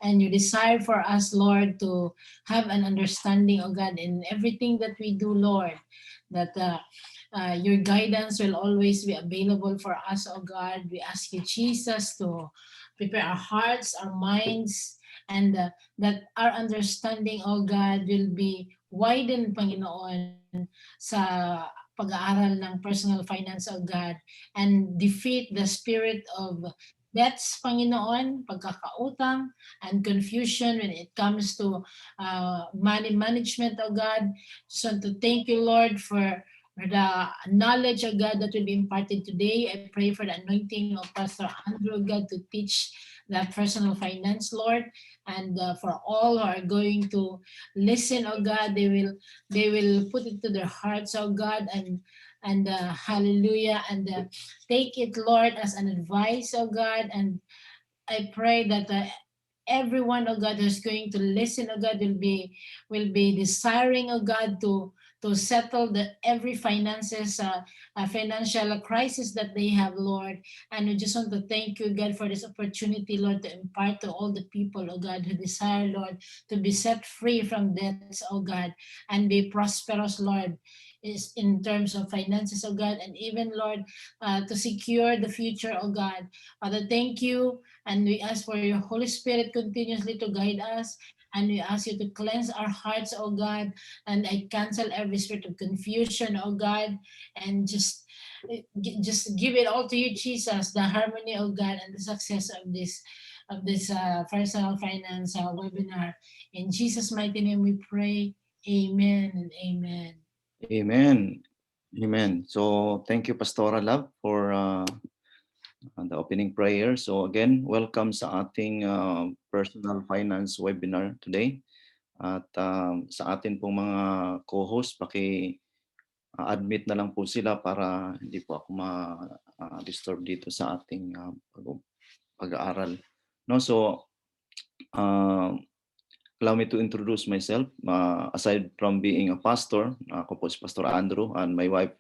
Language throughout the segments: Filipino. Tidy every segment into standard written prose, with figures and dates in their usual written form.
And you desire for us, Lord, to have an understanding, oh God, in everything that we do, Lord, that your guidance will always be available for us, oh God. We ask you, Jesus, to prepare our hearts, our minds, and that our understanding, oh God, will be widened, Panginoon, sa pag-aaral ng personal finance, oh God, and defeat the spirit of debts, Panginoon, pagkakautang, and confusion when it comes to money management, oh God. So to thank you, Lord, for the knowledge of God that will be imparted today. I pray for the anointing of Pastor Andrew, God, to teach the personal finance, Lord, and for all who are going to listen, oh God, they will put it to their hearts, oh God, and hallelujah, and take it, Lord, as an advice, oh God, and I pray that everyone, oh God, who's going to listen, oh God, will be desiring, oh God, to settle the every finances, financial crisis that they have, Lord. And we just want to thank you, God, for this opportunity, Lord, to impart to all the people, oh God, who desire, Lord, to be set free from debts, oh God, and be prosperous, Lord, is in terms of finances, oh God, and even, Lord, to secure the future, oh God. Father, thank you. And we ask for your Holy Spirit continuously to guide us. And we ask you to cleanse our hearts, oh God. And I cancel every spirit of confusion, oh God. And just give it all to you, Jesus, the harmony, oh God, and the success of this personal finance webinar. In Jesus' mighty name we pray. Amen and amen. Amen. Amen. So thank you, Pastora Love, for the opening prayer. So again, welcome sa ating personal finance webinar today. At sa atin pong mga co-host, admit na lang po sila para hindi po ako ma-disturb dito sa ating pag-aaral. No, so allow me to introduce myself. Aside from being a pastor, ako po si Pastor Andrew, and my wife,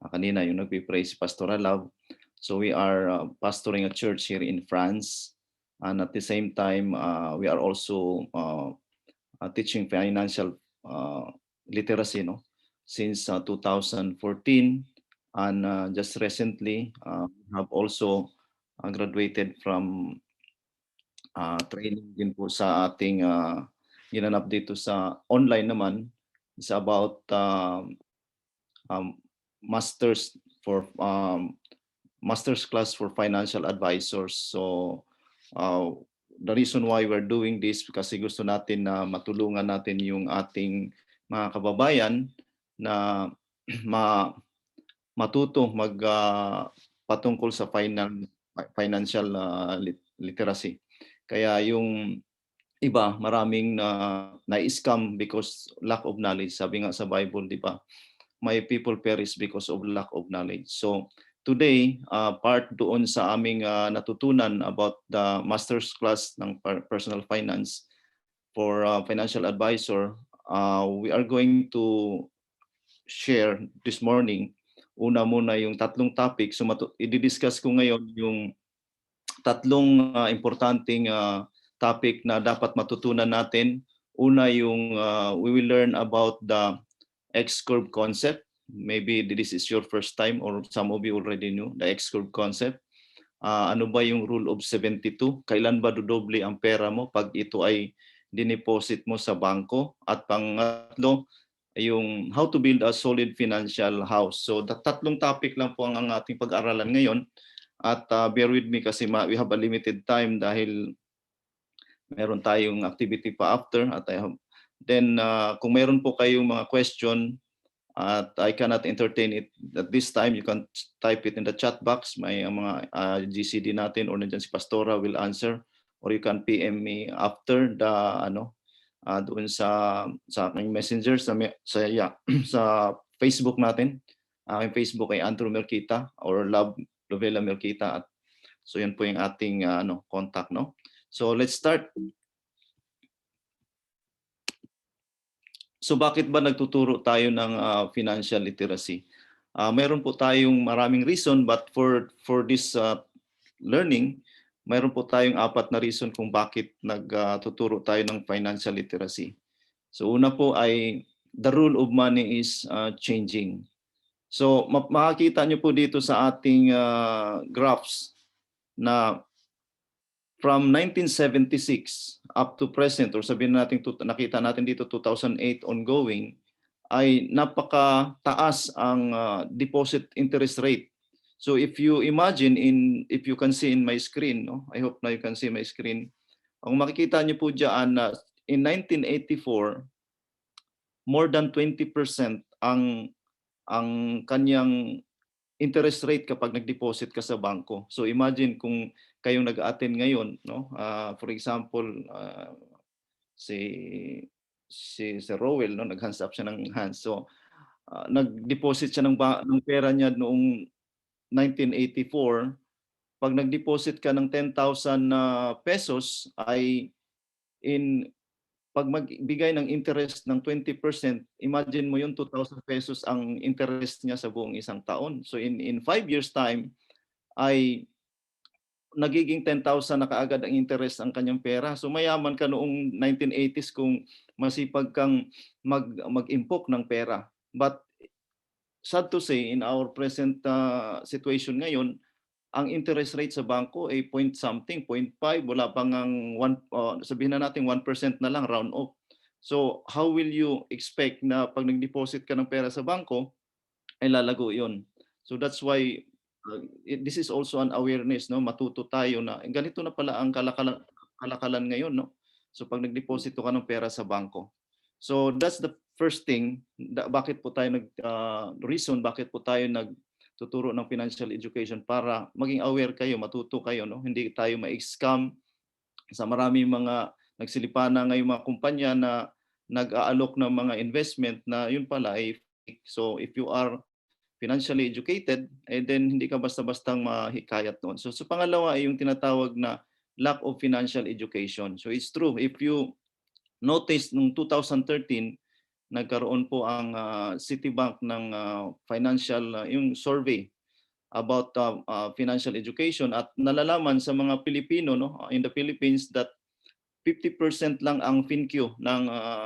kanina yung nagpipray si Pastora Love. So we are pastoring a church here in France, and at the same time, we are also teaching financial literacy, no, since 2014, and just recently have also graduated from training din po sa ating ginanap dito sa online naman. It's about master's for master's class for financial advisors. So the reason why we're doing this kasi gusto natin na matulungan natin yung ating mga kababayan na matutong patungkol sa financial literacy. Kaya yung iba maraming na-scam because lack of knowledge. Sabi nga sa Bible, di ba? My people perish because of lack of knowledge. So today, part doon sa aming natutunan about the master's class ng personal finance for financial advisor, we are going to share this morning. Una muna yung tatlong topic. So i-discuss ko ngayon yung tatlong importanteng topic na dapat matutunan natin. Una yung we will learn about the X-curve concept. Maybe this is your first time or some of you already knew the X-curve concept. Ano ba yung rule of 72? Kailan ba dodoble ang pera mo pag ito ay dineposit mo sa bangko? At pangatlo, yung how to build a solid financial house. So tatlong topic lang po ang ating pag-aralan ngayon. At bear with me kasi we have a limited time dahil meron tayong activity pa after. At then kung meron po kayong mga question at I cannot entertain it at this time, you can type it in the chat box. May mga GCD natin or nandiyan si Pastora will answer, or you can PM me after the doon sa aking messenger sa sa Facebook natin. Aking Facebook ay Andrew Merquita or Love Lovella Merquita. At so yan po yung ating contact, no. So let's start. So bakit ba nagtuturo tayo ng financial literacy? Meron po tayong maraming reason, but for this learning, mayroon po tayong 4 na reason kung bakit nagtuturo tayo ng financial literacy. So una po ay the rule of money is changing. So makikita niyo po dito sa ating graphs na from 1976 up to present, or sabihin natin nakita natin dito 2008 ongoing, ay napakataas ang deposit interest rate. So if you imagine, if you can see in my screen, no? I hope na you can see my screen. Ang makikita niyo po diyan na in 1984, more than 20% ang kanyang interest rate kapag nag-deposit ka sa bangko. So imagine kung kayong nag-attend ngayon, no? For example, si si Sir Rowell, no, nag-hands up siya ng hands. So nag-deposit siya ng pera niya noong 1984. Pag nag-deposit ka ng 10,000 pesos ay in pag magbigay ng interest ng 20%, imagine mo yung 2,000 pesos ang interest niya sa buong isang taon. So in 5 years time ay nagiging 10,000 na kaagad ang interest ang kanyang pera. So mayaman ka noong 1980s kung masipag kang mag-impok ng pera. But sad to say, in our present situation ngayon, ang interest rate sa bangko ay point something, 0.5, wala pang ang sabihin na natin 1% na lang, round off. So how will you expect na pag nag-deposit ka ng pera sa bangko ay lalago 'yon? So that's why this is also an awareness, no? Matuto tayo na ganito na pala ang kalakalan ngayon, no? So pag nag-deposito ka ng pera sa bangko. So that's the first thing, bakit po tayo reason bakit po tayo nagtuturo ng financial education, para maging aware kayo, matuto kayo, no? Hindi tayo ma-scam sa maraming mga nagsilipan na ngayong mga kumpanya na nag-aalok ng mga investment na yun pala ay fake. So if you are financially educated, then hindi ka basta-bastang mahikayat noon. So sa pangalawa ay yung tinatawag na lack of financial education. So it's true, if you notice nung 2013, nagkaroon po ang Citibank ng financial yung survey about financial education, at nalalaman sa mga Pilipino, no, in the Philippines, that 50% lang ang FinQ ng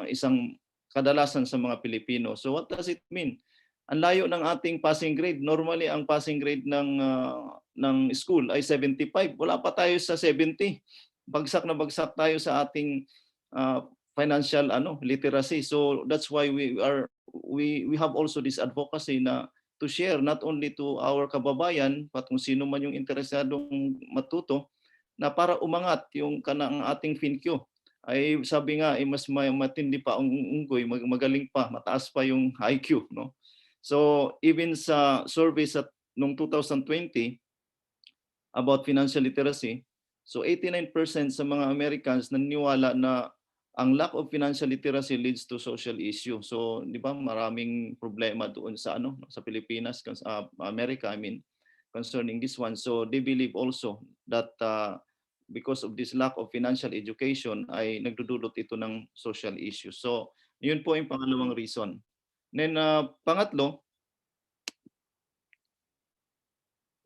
isang kadalasan sa mga Pilipino. So what does it mean? Ang layo ng ating passing grade. Normally ang passing grade ng school ay 75. Wala pa tayo sa 70. Bagsak na bagsak tayo sa ating financial literacy. So that's why we have also this advocacy na to share not only to our kababayan, but kung sino man yung interesadong matuto, na para umangat yung kanang ating FinQ. Ay sabi nga mas matindi pa ang unggoy, magaling pa, mataas pa yung IQ, no? So even sa survey sa nung 2020 about financial literacy, so 89% sa mga Americans naniniwala na ang lack of financial literacy leads to social issue. So, di ba, maraming problema doon sa sa Pilipinas, America, I mean, concerning this one. So, they believe also that because of this lack of financial education ay nagdudulot ito ng social issues. So, yun po yung pangalawang reason. Then, pangatlo,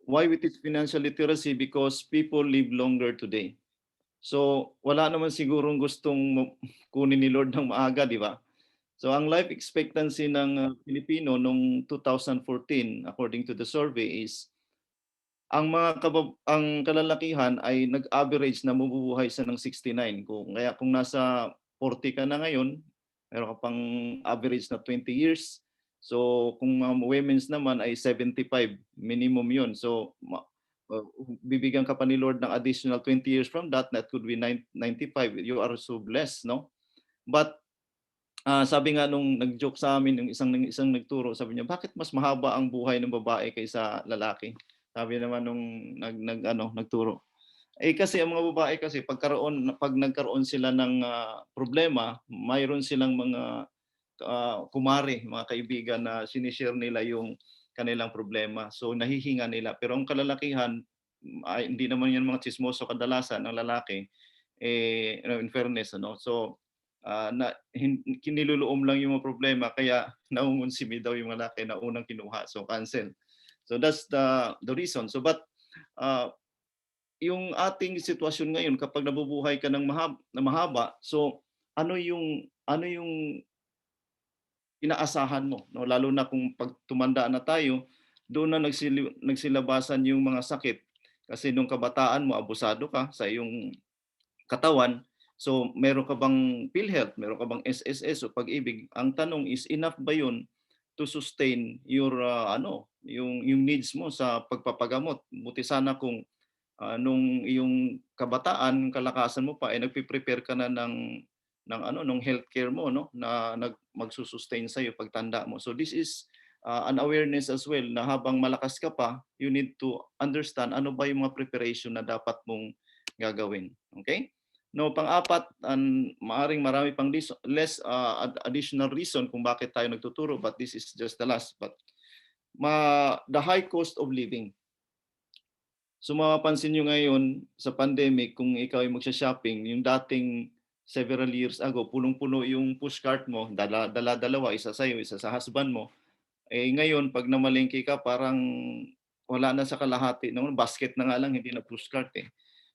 why we teach financial literacy? Because people live longer today. So, wala naman sigurong gustong kunin ni Lord ng maaga, di ba? So, ang life expectancy ng Pilipino nung 2014, according to the survey, is ang ang kalalakihan ay nag-average na mabubuhay sa ng 69. Kung nasa 40 ka na ngayon, meron ka pang average na 20 years. So, kung women's naman ay 75, minimum 'yun. So, bibigyan ka pa ni Lord ng additional 20 years from that, that could be 95. You are so blessed, no? But sabi nga nung nag-joke sa amin yung isang nagturo, sabi niya, bakit mas mahaba ang buhay ng babae kaysa lalaki? Sabi naman nung nagturo. Eh kasi ang mga babae kasi pag nagkaroon sila ng problema, mayroon silang mga kumare, mga kaibigan na sinishare nila yung kanilang problema. So nahihinga nila. Pero ang kalalakihan, ay, hindi naman yan mga chismoso kadalasan ang lalaki. In fairness, So kiniluluom lang yung mga problema, kaya nauunsimi daw yung lalaki na unang kinuha. So cancel. So that's the reason. So but yung ating sitwasyon ngayon kapag nabubuhay ka ng mahaba, so ano yung inaasahan mo, no? Lalo na kung pag tumanda na tayo, doon na nagsilabasan yung mga sakit. Kasi nung kabataan mo, abusado ka sa iyong katawan. So, meron ka bang PhilHealth, meron ka bang SSS o Pag-ibig? Ang tanong is, enough ba yun to sustain your yung needs mo sa pagpapagamot? Buti sana kung nung iyong kabataan, kalakasan mo pa ay nagpe-prepare ka na ng healthcare mo, no, na magsusustain sa iyo pagtanda mo. So this is an awareness as well na habang malakas ka pa, you need to understand ano ba yung mga preparation na dapat mong gagawin. Okay? No, pang-apat, maaring marami pang additional reason kung bakit tayo nagtuturo, but this is just the last. But the high cost of living. So mapapansin nyo ngayon sa pandemic, kung ikaw ay magsha-shopping, yung dating several years ago, punong-puno yung pushcart mo, dalawa, isa sa'yo, isa sa husband mo. Eh ngayon, pag namalengke ka, parang wala na sa kalahati. No? Basket na nga lang, hindi na pushcart eh.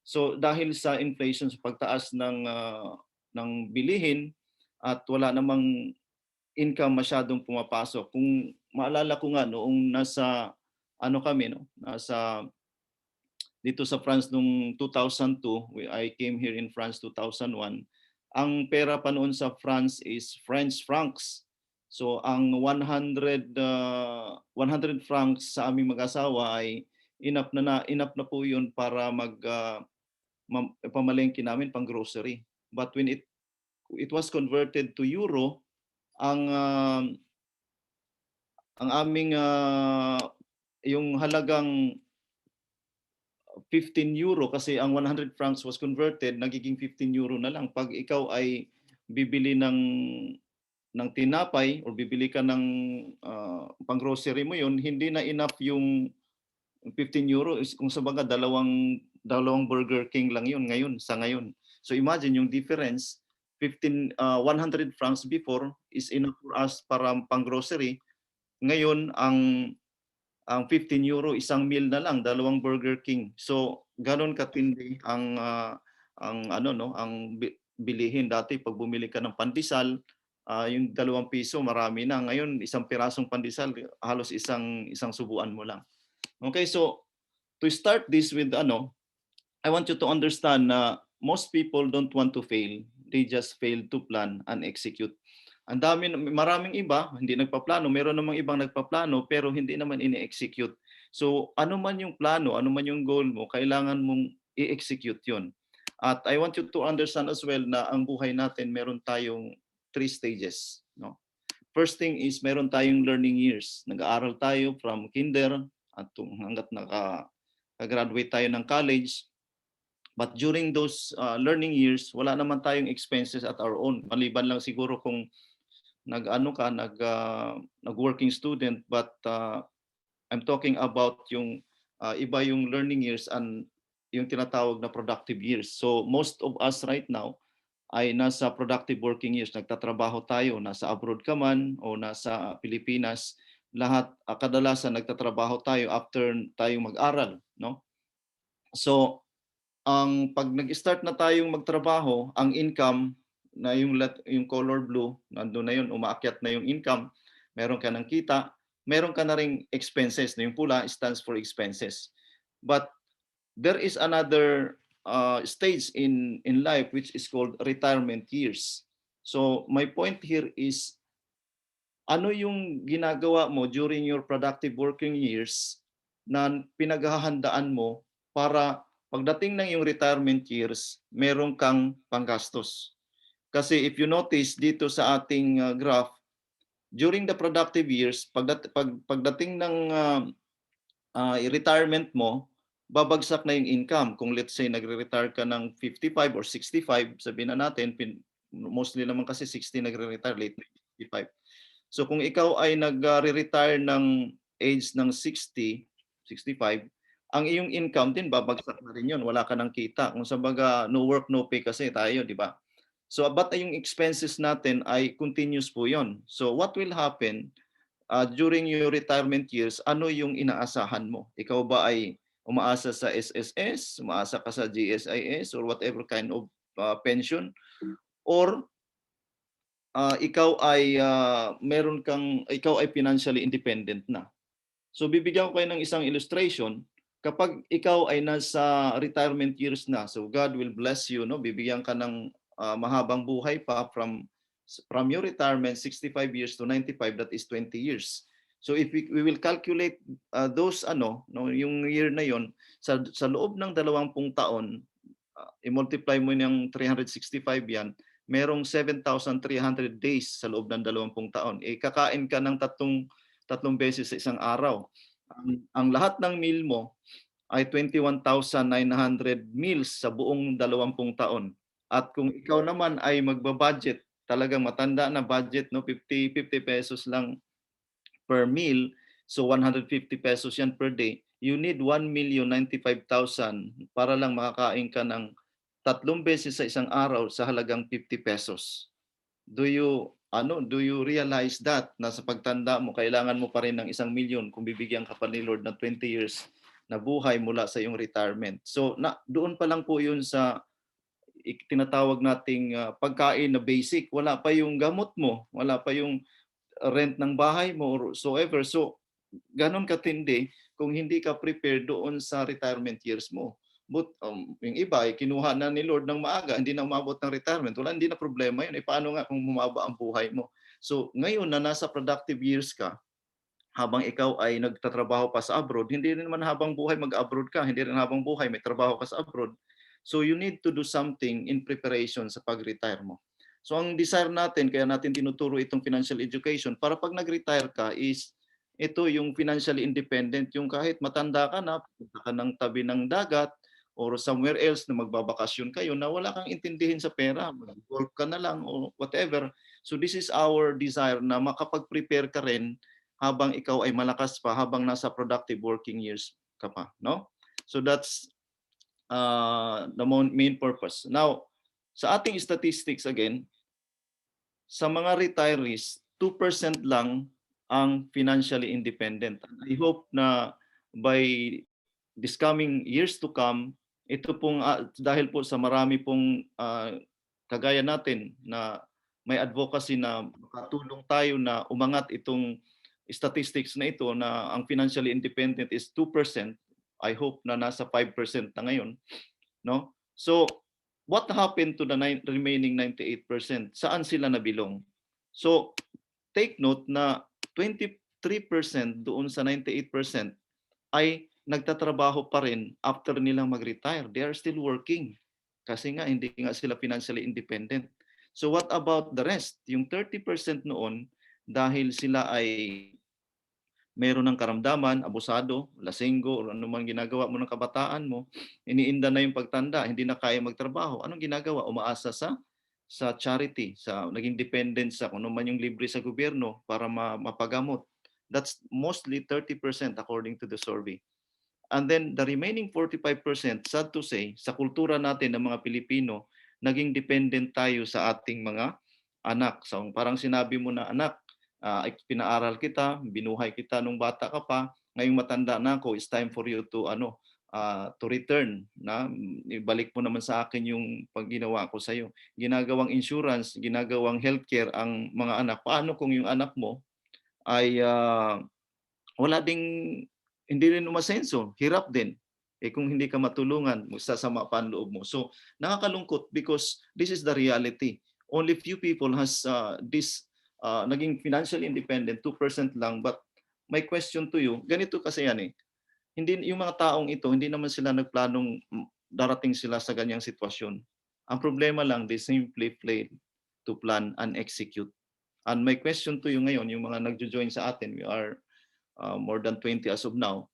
So dahil sa inflation, sa pagtaas ng bilihin, at wala namang income masyadong pumapasok. Kung maalala ko nga noong nasa dito sa France noong 2002, I came here in France 2001. Ang pera pa noon sa France is French francs. So ang 100 francs sa aming mag-asawa ay enough na po 'yun para pamalengke namin pang grocery. But when it was converted to euro, ang aming yung halagang 15 euro, kasi ang 100 francs was converted, nagiging 15 euro na lang. Pag ikaw ay bibili ng tinapay or bibili ka ng pang-grocery mo yon, hindi na enough yung 15 euro. Kung sa baga, dalawang Burger King lang yun ngayon, sa ngayon. So imagine yung difference, 100 francs before is enough for us para pang-grocery. Ngayon, ang 15 euro, isang meal na lang, dalawang Burger King. So, ganon katindi ang bilihin. Dati pag bumili ka ng pandesal, yung 2 piso, marami na. Ngayon, isang pirasong pandesal, halos isang subuan mo lang. Okay, so to start this with I want you to understand na most people don't want to fail. They just fail to plan and execute. Maraming iba hindi nagpaplano, meron namang ibang nagpaplano pero hindi naman ini-execute. So ano man yung plano, ano man yung goal mo, kailangan mong i-execute 'yon. At I want you to understand as well na ang buhay natin meron tayong 3 stages, no? First thing is meron tayong learning years. Nag-aaral tayo from kinder at hangga't naka-graduate tayo ng college. But during those learning years, wala naman tayong expenses at our own. Maliban lang siguro kung nag-working student, but I'm talking about yung iba yung learning years and yung tinatawag na productive years. So most of us right now ay nasa productive working years. Nagtatrabaho tayo, nasa abroad ka man o nasa Pilipinas, lahat kadalasan nagtatrabaho tayo after tayong mag-aral, no? So pag nag-start na tayong magtrabaho, ang income na yung color blue, nandoon na yun, umaakyat na yung income, meron ka ng kita, meron ka na ring expenses, na yung pula stands for expenses. But there is another stage in life which is called retirement years. So my point here is, ano yung ginagawa mo during your productive working years na pinaghahandaan mo para pagdating ng yung retirement years, meron kang panggastos. Kasi if you notice dito sa ating graph, during the productive years, pagdating ng retirement mo, babagsak na yung income. Kung let's say nagre-retire ka ng 55 or 65, sabihin na natin, mostly naman kasi 60 nagre-retire, late 65. So kung ikaw ay nagre-retire ng age ng 60, 65, ang iyong income din babagsak na rin yun. Wala ka nang kita. Kung sa baga, no work, no pay kasi tayo, di ba? So but yung expenses natin ay continuous po yon. So what will happen during your retirement years, ano yung inaasahan mo? Ikaw ba ay umaasa sa SSS, umaasa ka sa GSIS or whatever kind of pension, or ikaw ay financially independent na. So bibigyan ko kayo ng isang illustration. Kapag ikaw ay nasa retirement years na, so God will bless you, no? Bibigyan ka ng mahabang buhay pa from your retirement 65 years to 95, that is 20 years. So if we will calculate those yung year na yon sa loob ng 20 taon, i-multiply mo ng 365 yan, merong 7,300 days sa loob ng 20 taon. Kakain ka ng tatlong beses sa isang araw. Ang lahat ng meal mo ay 21,900 meals sa buong 20 taon. At kung ikaw naman ay magba-budget, talagang matanda na budget, no, 50 pesos lang per meal, so 150 pesos yan per day, you need 1,095,000 para lang makakain ka ng tatlong beses sa isang araw sa halagang 50 pesos. Do you realize that na sa pagtanda mo kailangan mo pa rin ng 1,000,000 kung bibigyan ka pa ni Lord ng 20 years na buhay mula sa iyong retirement. So doon pa lang po 'yun sa tinatawag nating pagkain na basic. Wala pa yung gamot mo, wala pa yung rent ng bahay mo or so ever. So ganon katindi kung hindi ka prepared doon sa retirement years mo. But yung iba ay kinuha na ni Lord ng maaga, hindi na umabot ng retirement. Wala, hindi na problema yun. Paano nga kung bumaba ang buhay mo? So ngayon na nasa productive years ka, habang ikaw ay nagtatrabaho pa sa abroad, hindi rin naman habang buhay mag-abroad ka, hindi rin habang buhay may trabaho ka sa abroad. So you need to do something in preparation sa pag-retire mo. So ang desire natin, kaya natin tinuturo itong financial education, para pag nag-retire ka is ito yung financially independent, yung kahit matanda ka na, punta ka ng tabi ng dagat or somewhere else na magbabakasyon kayo na wala kang intindihin sa pera, mag-golf ka na lang or whatever. So this is our desire na makapag-prepare ka rin habang ikaw ay malakas pa, habang nasa productive working years ka pa, no? So that's the main purpose. Now, sa ating statistics again, sa mga retirees, 2% lang ang financially independent. I hope na by this coming years to come, ito pong dahil po sa marami pong kagaya natin na may advocacy na makatulong tayo na umangat itong statistics na ito na ang financially independent is 2%. I hope na nasa 5% na ngayon, no? So what happened to the remaining 98%? Saan sila nabilong? So take note na 23% doon sa 98% ay nagtatrabaho pa rin after nilang mag-retire. They are still working kasi nga hindi nga sila financially independent. So what about the rest? Yung 30% noon, dahil sila ay meron ng karamdaman, abusado, lasinggo, o ano man ginagawa mo ng kabataan mo, iniinda na yung pagtanda, hindi na kaya magtrabaho. Anong ginagawa? Umaasa sa charity, sa naging dependent sa kung ano man yung libre sa gobyerno para mapagamot. That's mostly 30% according to the survey. And then the remaining 45%, sad to say, sa kultura natin ng mga Pilipino, naging dependent tayo sa ating mga anak. So parang sinabi mo na, anak, pinaaral kita, binuhay kita nung bata ka pa, ngayong matanda na ako, it's time for you to return, na ibalik mo naman sa akin yung pagginawa ko sa iyo. Ginagawang insurance, ginagawang healthcare ang mga anak. Paano kung yung anak mo ay wala ding, hindi rin umasenso, hirap din. Kung hindi ka matulungan, magsasama pa ang loob mo. So nakakalungkot because this is the reality. Only few people has this naging financially independent, 2% lang. But my question to you, ganito kasi yan hindi yung mga taong ito, hindi naman sila nagplanong darating sila sa ganyang sitwasyon. Ang problema lang, they simply fail to plan and execute. And my question to you ngayon, yung mga nagjo-join sa atin, we are more than 20 as of now.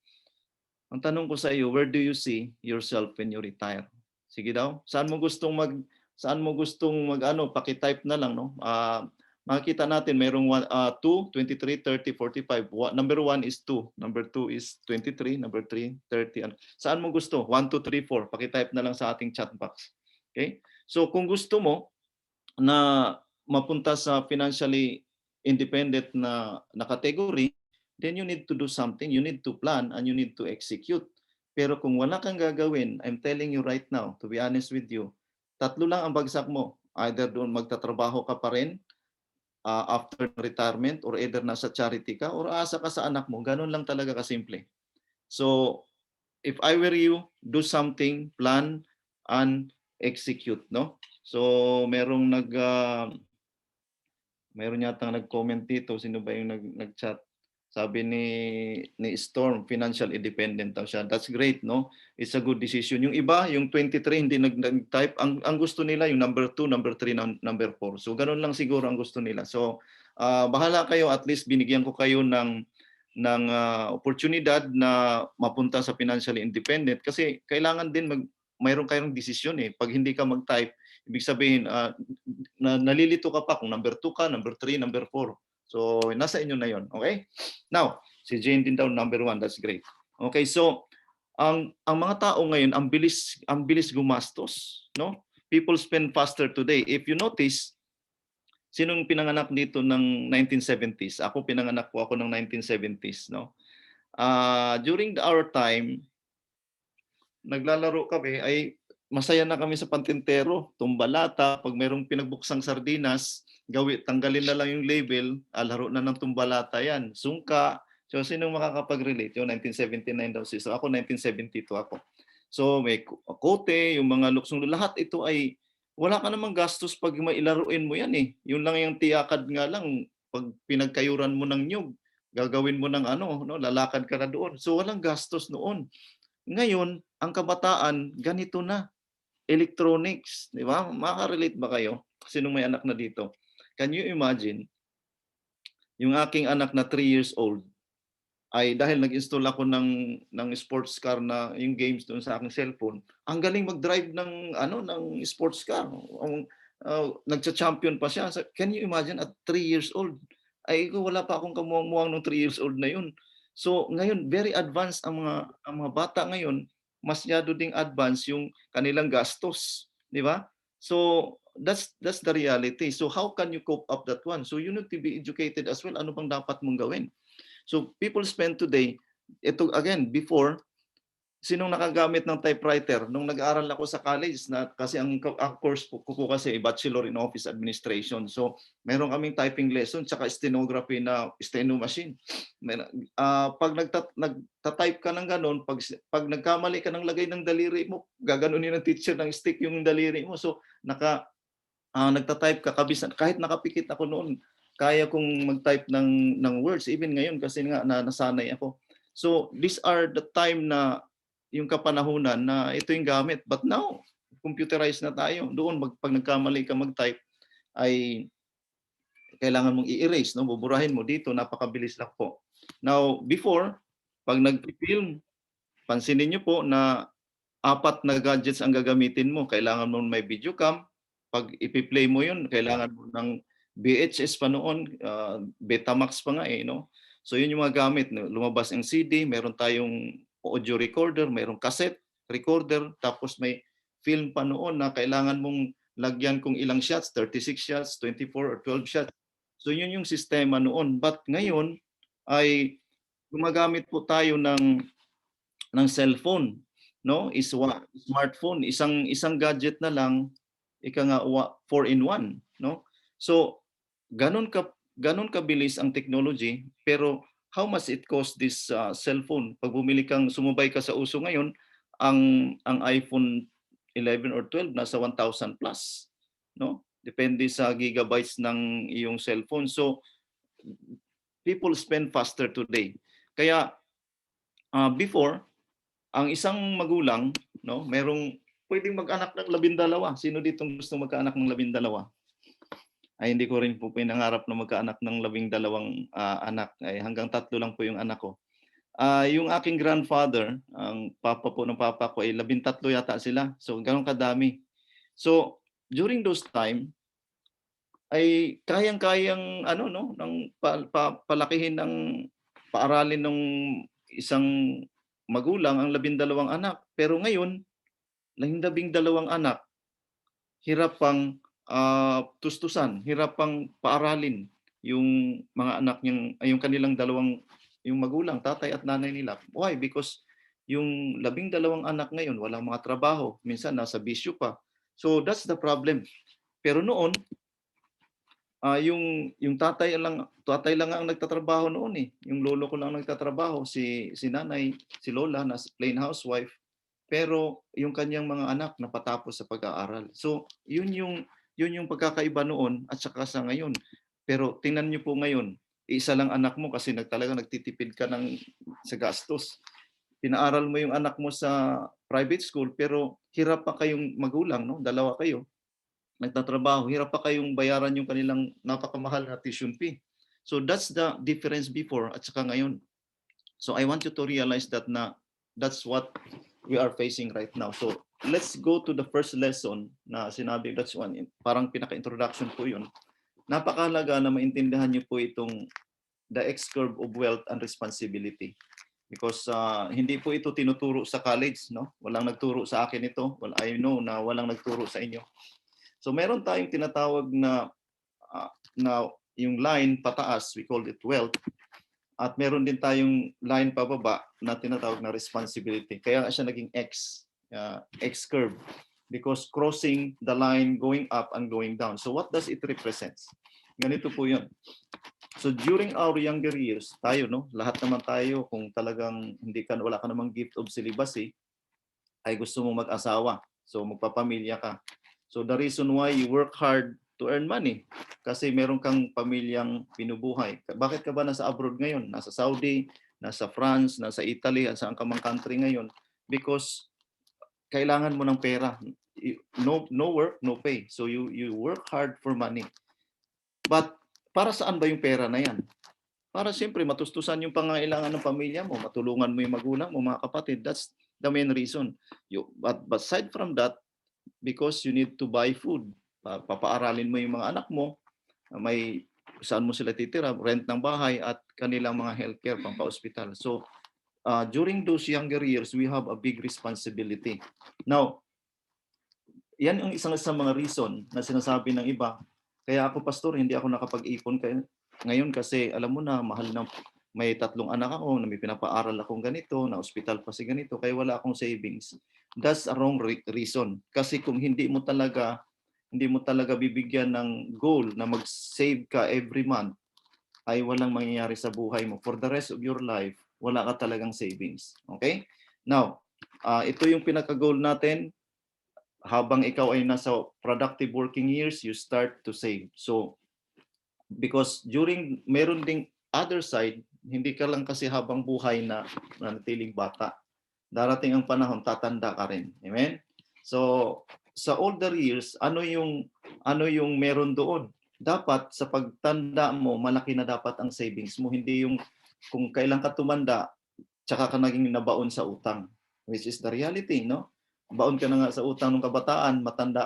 Ang tanong ko sa iyo, where do you see yourself when you retire? Sige daw, saan mo gustong paki-type na lang, no? Makikita natin mayroong 2, 23, 30, 45. Number 1 is 2, number 2 is 23, number 3, 30. Saan mo gusto? 1, 2, 3, 4. Paki-type na lang sa ating chat box. Okay? So kung gusto mo na mapunta sa financially independent na category, then you need to do something, you need to plan, and you need to execute. Pero kung wala kang gagawin, I'm telling you right now, to be honest with you, tatlo lang ang bagsak mo. Either doon magtatrabaho ka pa rin after retirement, or either nasa charity ka or aasa ka sa anak mo. Ganun lang talaga kasimple. So, if I were you, do something, plan and execute, no? So, meron yatang nag-comment dito. Sino ba yung nag-chat? Sabi ni Storm, financial independent daw siya. That's great, no? It's a good decision. Yung iba, yung 23 hindi nag-type. Ang gusto nila yung number 2, number 3, number 4. So ganun lang siguro ang gusto nila. So bahala kayo, at least binigyan ko kayo ng oportunidad na mapunta sa financially independent, kasi kailangan din mayroon kayong desisyon eh. Pag hindi ka mag-type, ibig sabihin nalilito ka pa kung number 2 ka, number 3, number 4. So, nasa inyo na yon. Okay? Now, si Jane din daw number 1. That's great. Okay, so ang mga tao ngayon, ang bilis gumastos, no? People spend faster today. If you notice, sinong pinanganak dito ng 1970s? Ako, pinanganak po ako ng 1970s, no? During our time, naglalaro kami, ay masaya na kami sa pantintero, tumbalata, pag mayroong pinagbuksang sardinas, tanggalin na lang yung label, laro na ng tumbalata yan. Sungka. So, sinong makakapag-relate? Yung 1979 daw siya. So, ako 1972 ako. So, may kote, yung mga luksong, lahat ito ay, wala ka namang gastos pag mailaruin mo yan eh. Yun lang yung tiyakad nga lang, pag pinagkayuran mo ng nyug, gagawin mo ng ano, no? Lalakad ka na doon. So, walang gastos noon. Ngayon, ang kabataan, ganito na. Electronics, di ba? Maka-relate ba kayo? Sinong may anak na dito? Can you imagine, yung aking anak na 3 years old, ay dahil nag-install ako ng sports car na yung games doon sa aking cellphone, ang galing mag-drive ng sports car. Nagcha-champion pa siya. So, can you imagine at 3 years old? Ay wala pa akong kamuwang-muwang ng 3 years old na yun. So ngayon very advanced ang mga bata ngayon, masyado ding advanced yung kanilang gastos, di ba? So that's the reality. So how can you cope up that one? So you need to be educated as well. Ano bang dapat mong gawin? So people spend today, ito again, before, sinong nakagamit ng typewriter? Nung nag-aaral ako sa college, kasi ang course ko kasi Bachelor in Office Administration. So meron kaming typing lesson tsaka stenography na steno machine. Pag nagta-type ka ng ganun, pag nagkamali ka ng lagay ng daliri mo, gaganunin ng teacher ng stick yung daliri mo. So nagta-type ka kabisan, kahit nakapikit ako noon, kaya kong mag-type ng words even ngayon kasi nga nasanay ako. So these are the time na yung kapanahunan na ito yung gamit. But now, computerized na tayo. Doon pag nagkamali ka mag-type ay kailangan mong i-erase, no? Buburahin mo. Dito napakabilis lang po. Now, before, pag nag-film, pansinin niyo po na 4 na gadgets ang gagamitin mo. Kailangan mo may video cam. Pag ipi-play mo yun, kailangan mo ng VHS pa noon, Betamax pa nga eh, no? So yun yung mga gamit. Lumabas ang CD, meron tayong audio recorder, mayroong cassette recorder, tapos may film pa noon na kailangan mong lagyan kung ilang shots, 36 shots, 24 or 12 shots. So yun yung sistema noon. But ngayon ay gumagamit po tayo ng cellphone, no? Smartphone, isang gadget na lang, ika nga 4-in-1, no? So ganon kabilis ang technology, pero how much it cost this cellphone? Pag bumili kang, sumubay ka sa uso ngayon, ang iPhone 11 or 12 nasa 1,000 plus, no? Depende sa gigabytes ng iyong cellphone. So people spend faster today. Kaya before, ang isang magulang, no, merong pwedeng mag-anak ng 12. Sino dito gusto magkaanak ng 12? Ay hindi ko rin po pinangarap na magkaanak ng 12 anak. Ay hanggang 3 lang po yung anak ko. Yung aking grandfather, ang papa po ng papa ko ay 13 yata sila. So ganoon kadami. So during those time ay kayang-kayang ng palakihin ng paaralin ng isang magulang ang 12 anak. Pero ngayon, 12 anak, hirap pang tustusan, hirap pang paaralin yung mga anak niyang, yung kanilang yung magulang, tatay at nanay nila. Why? Because Yung 12 anak ngayon walang mga trabaho, minsan nasa bisyo pa. So that's the problem. Pero noon, yung tatay lang ang nagtatrabaho noon, eh. Yung lolo ko lang nagtatrabaho, si nanay, si lola na plain housewife, pero yung kanyang mga anak napatapos sa pag-aaral. So yun yung pagkakaiba noon at saka sa ngayon. Pero tingnan niyo po ngayon, isa lang anak mo kasi talagang nagtitipid ka sa gastos. Pinaaral mo yung anak mo sa private school pero hirap pa kayong magulang, 'no, dalawa kayo nagtatrabaho, hirap pa kayong bayaran yung kanilang napakamahal na tuition fee. So that's the difference before at saka ngayon. So I want you to realize that that's what we are facing right now. So let's go to the first lesson na sinabi, that's one, parang pinaka-introduction po yun. Napakahalaga na maintindihan niyo po itong the X-curve of wealth and responsibility. Because hindi po ito tinuturo sa college, no? Walang nagturo sa akin ito. Well, I know na walang nagturo sa inyo. So meron tayong tinatawag na yung line pataas, we call it wealth. At meron din tayong line pababa na tinatawag na responsibility. Kaya siya naging X curve because crossing the line going up and going down. So what does it represent? Ganito po 'yun. So during our younger years, tayo, no, lahat naman tayo kung talagang wala ka namang gift of celibacy, ay gusto mong mag-asawa. So magpapamilya ka. So the reason why you work hard to earn money kasi meron kang pamilyang pinubuhay. Bakit ka ba nasa abroad ngayon? Nasa Saudi, nasa France, nasa Italy, at saan ka mang country ngayon? Because kailangan mo ng pera. No work, no pay. So you work hard for money. But para saan ba yung pera na yan? Para siyempre matustusan yung pangangailangan ng pamilya mo, matulungan mo yung magulang mo, mga kapatid. That's the main reason. But aside from that, because you need to buy food, papaaralin mo yung mga anak mo, may saan mo sila titira, rent ng bahay at kanilang mga healthcare, pampa-hospital. So during those younger years, we have a big responsibility. Now, yan ang isang sa mga reason na sinasabi ng iba. Kaya ako, pastor, hindi ako nakapag-ipon ngayon kasi alam mo na, mahal na, may 3 anak ako, na may pinapaaral akong ganito, na ospital pa si ganito, kaya wala akong savings. That's a wrong reason. Kasi kung hindi mo talaga bibigyan ng goal na mag-save ka every month, ay walang mangyayari sa buhay mo. For the rest of your life, wala ka talagang savings. Okay? Now, ito yung pinaka-goal natin. Habang ikaw ay nasa productive working years, you start to save. So, because meron ding other side, hindi ka lang kasi habang buhay na nanatiling bata. Darating ang panahon, tatanda ka rin. Amen? So, sa older years, ano yung meron doon? Dapat sa pagtanda mo, malaki na dapat ang savings mo. Hindi yung kung kailan ka tumanda, tsaka ka naging nabaon sa utang. Which is the reality, no? Baon ka na nga sa utang nung kabataan, matanda